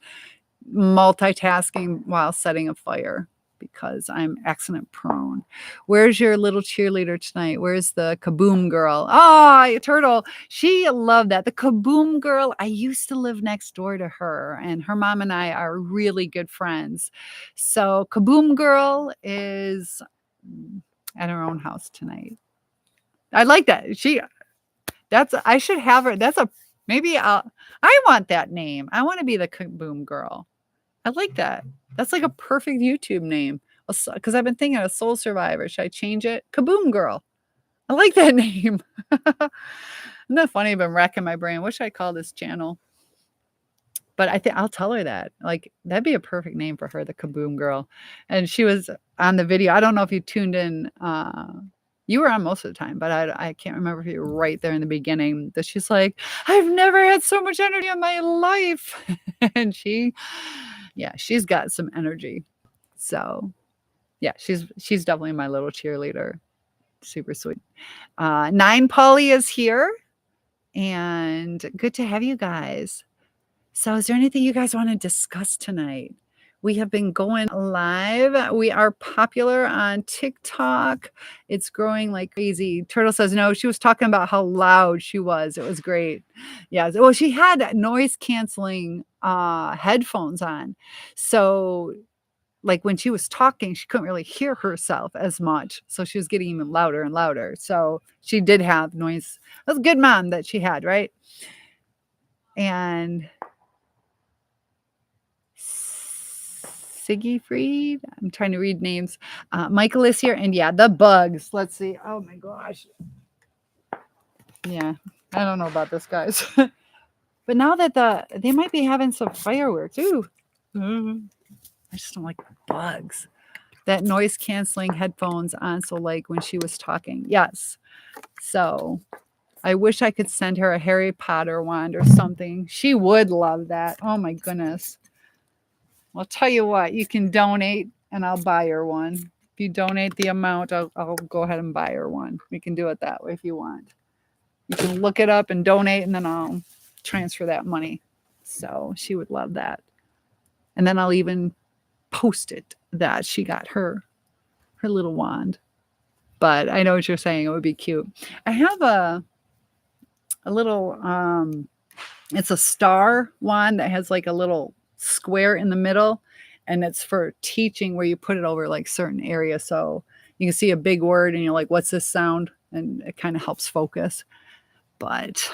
multitasking while setting a fire, because I'm accident prone. Where's your little cheerleader tonight? Where's the Kaboom girl? Oh, Turtle. She loved that. The Kaboom girl, I used to live next door to her, and her mom and I are really good friends. So Kaboom girl is at her own house tonight. I like that. I should have her. I want that name. I want to be the Kaboom girl. I like that. That's like a perfect YouTube name. Because I've been thinking of Soul Survivor. Should I change it? Kaboom girl. I like that name. Isn't that funny? I've been racking my brain. What should I call this channel? But I think I'll tell her that. Like, that'd be a perfect name for her, the Kaboom girl. And she was on the video. I don't know if you tuned in. You were on most of the time, but I can't remember if you were right there in the beginning. That she's like, I've never had so much energy in my life. And she's got some energy. So yeah, she's definitely my little cheerleader. Super sweet. 9 Polly is here. And good to have you guys. So is there anything you guys want to discuss tonight? We have been going live. We are popular on TikTok. It's growing like crazy. Turtle says, no, she was talking about how loud she was. It was great. Yeah. Well, she had noise canceling headphones on. So like when she was talking, she couldn't really hear herself as much. So she was getting even louder and louder. So she did have noise. That's a good mom that she had, right? And Siggy Freed. I'm trying to read names. Michael is here. And yeah, the bugs. Let's see. Oh my gosh. Yeah. I don't know about this, guys. But now that they might be having some fireworks. Ooh. I just don't like bugs. That noise canceling headphones on. So like when she was talking. Yes. So I wish I could send her a Harry Potter wand or something. She would love that. Oh my goodness. I'll tell you what, you can donate and I'll buy her one. If you donate the amount, I'll go ahead and buy her one. We can do it that way if you want. You can look it up and donate, and then I'll transfer that money. So she would love that. And then I'll even post it that she got her little wand. But I know what you're saying. It would be cute. I have a little, it's a star wand that has like a little square in the middle, and it's for teaching where you put it over like certain areas. So you can see a big word and you're like, what's this sound? And it kind of helps focus. But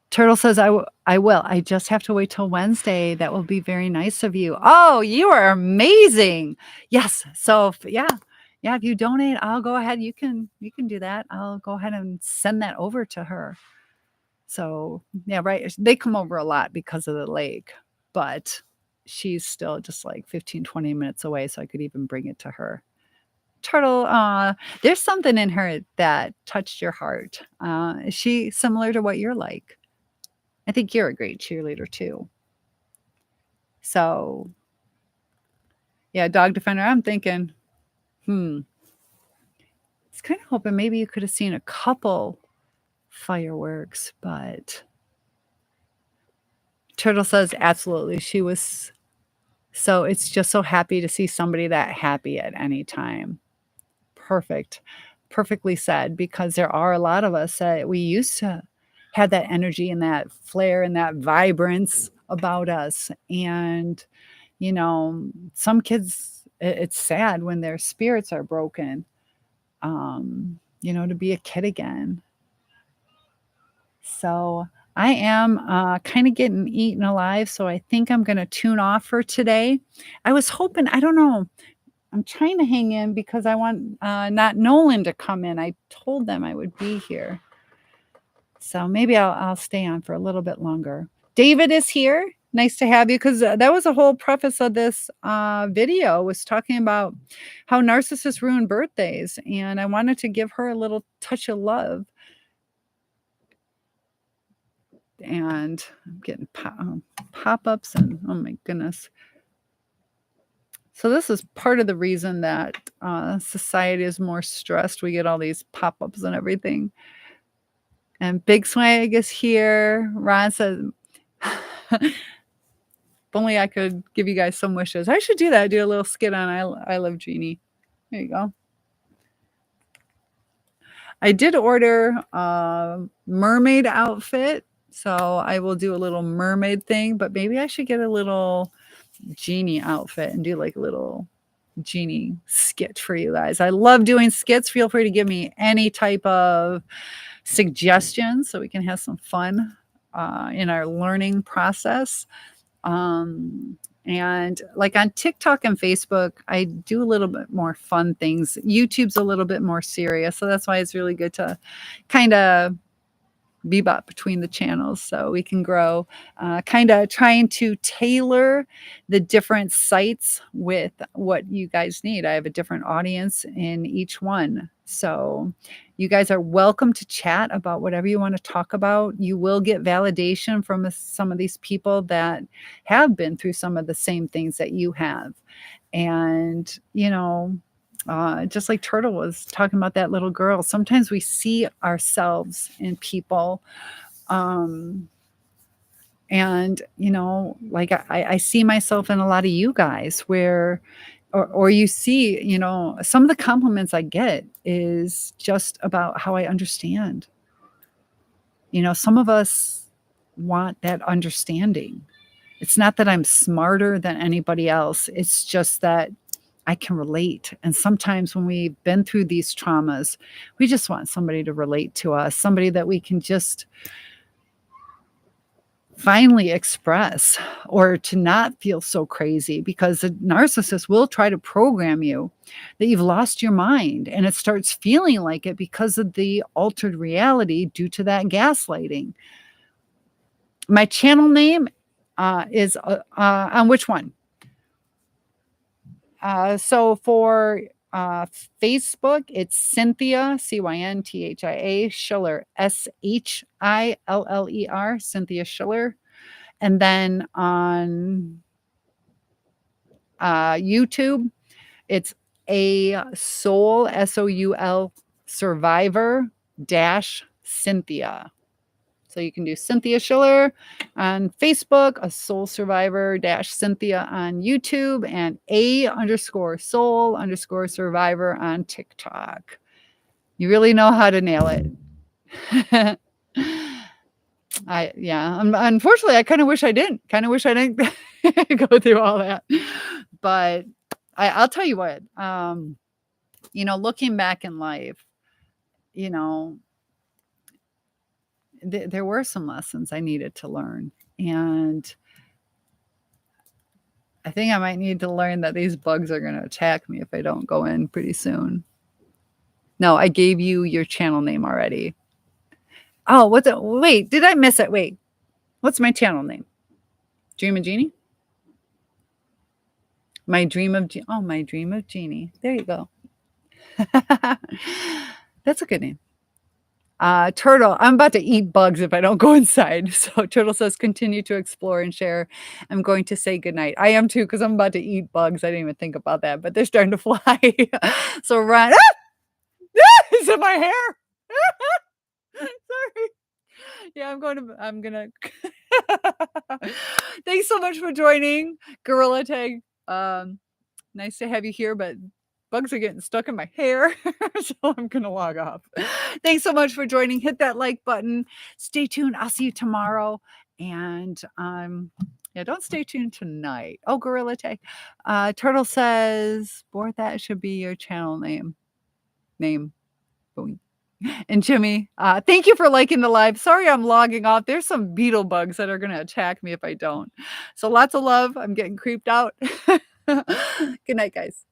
Turtle says, I will. I just have to wait till Wednesday. That will be very nice of you. Oh, you are amazing. Yes. So if you donate, I'll go ahead. You can do that. I'll go ahead and send that over to her. So yeah, right. They come over a lot because of the lake, but she's still just like 15, 20 minutes away. So I could even bring it to her. Turtle, there's something in her that touched your heart. Is she similar to what you're like? I think you're a great cheerleader too. So yeah, dog defender, I'm thinking, I was kind of hoping maybe you could have seen a couple fireworks, but Turtle says absolutely. She was, so it's just so happy to see somebody that happy at any time. Perfectly said, because there are a lot of us that we used to have that energy and that flair and that vibrance about us. And, some kids, it's sad when their spirits are broken, to be a kid again. So I am kind of getting eaten alive, so I think I'm going to tune off for today. I was hoping, I don't know, I'm trying to hang in because I want not Nolan to come in. I told them I would be here. So maybe I'll stay on for a little bit longer. David is here. Nice to have you, because that was a whole preface of this video, was talking about how narcissists ruin birthdays. And I wanted to give her a little touch of love. And I'm getting pop-ups and oh my goodness. So this is part of the reason that society is more stressed. We get all these pop-ups and everything. And Big Swag is here. Ron says, only I could give you guys some wishes. I should do that. Do a little skit on I Love Jeannie. There you go. I did order a mermaid outfit, so I will do a little mermaid thing, but maybe I should get a little genie outfit and do like a little genie skit for you guys. I love doing skits. Feel free to give me any type of suggestions so we can have some fun in our learning process. And like on TikTok and Facebook, I do a little bit more fun things. YouTube's a little bit more serious. So that's why it's really good to kind of bebop between the channels so we can grow, kind of trying to tailor the different sites with what you guys need. I have a different audience in each one. So you guys are welcome to chat about whatever you want to talk about. You will get validation from some of these people that have been through some of the same things that you have. And, just like Turtle was talking about that little girl, sometimes we see ourselves in people. And, like I see myself in a lot of you guys where, or you see, some of the compliments I get is just about how I understand. Some of us want that understanding. It's not that I'm smarter than anybody else. It's just that I can relate. And sometimes when we've been through these traumas, we just want somebody to relate to us, somebody that we can just finally express, or to not feel so crazy, because the narcissist will try to program you that you've lost your mind, and it starts feeling like it because of the altered reality due to that gaslighting. My channel name is on which one? So for Facebook, it's Cynthia, Cynthia Schiller, Schiller, Cynthia Schiller. And then on YouTube, it's a soul, SOUL, survivor dash Cynthia. So you can do Cynthia Schiller on Facebook, a soul survivor dash Cynthia on YouTube, and _soul_survivor on TikTok. You really know how to nail it. Unfortunately, I kind of wish I didn't. Go through all that. But I'll tell you what, looking back in life, there were some lessons I needed to learn. And I think I might need to learn that these bugs are going to attack me if I don't go in pretty soon. No, I gave you your channel name already. Oh, wait, did I miss it? Wait, what's my channel name? Dream of Jeannie? My Dream of Jeannie. There you go. That's a good name. Turtle, I'm about to eat bugs if I don't go inside. So Turtle says, continue to explore and share. I'm going to say goodnight. I am too, because I'm about to eat bugs. I didn't even think about that, but they're starting to fly. So run. Is it my hair? Sorry. Yeah, I'm gonna. Thanks so much for joining, Gorilla Tag. Nice to have you here, but bugs are getting stuck in my hair, so I'm gonna log off. Thanks so much for joining. Hit that like button. Stay tuned. I'll see you tomorrow. And don't stay tuned tonight. Oh, Gorilla Tag. Turtle says, Board, that should be your channel name. Boom. And Jimmy, thank you for liking the live. Sorry I'm logging off. There's some beetle bugs that are going to attack me if I don't. So lots of love. I'm getting creeped out. Good night, guys.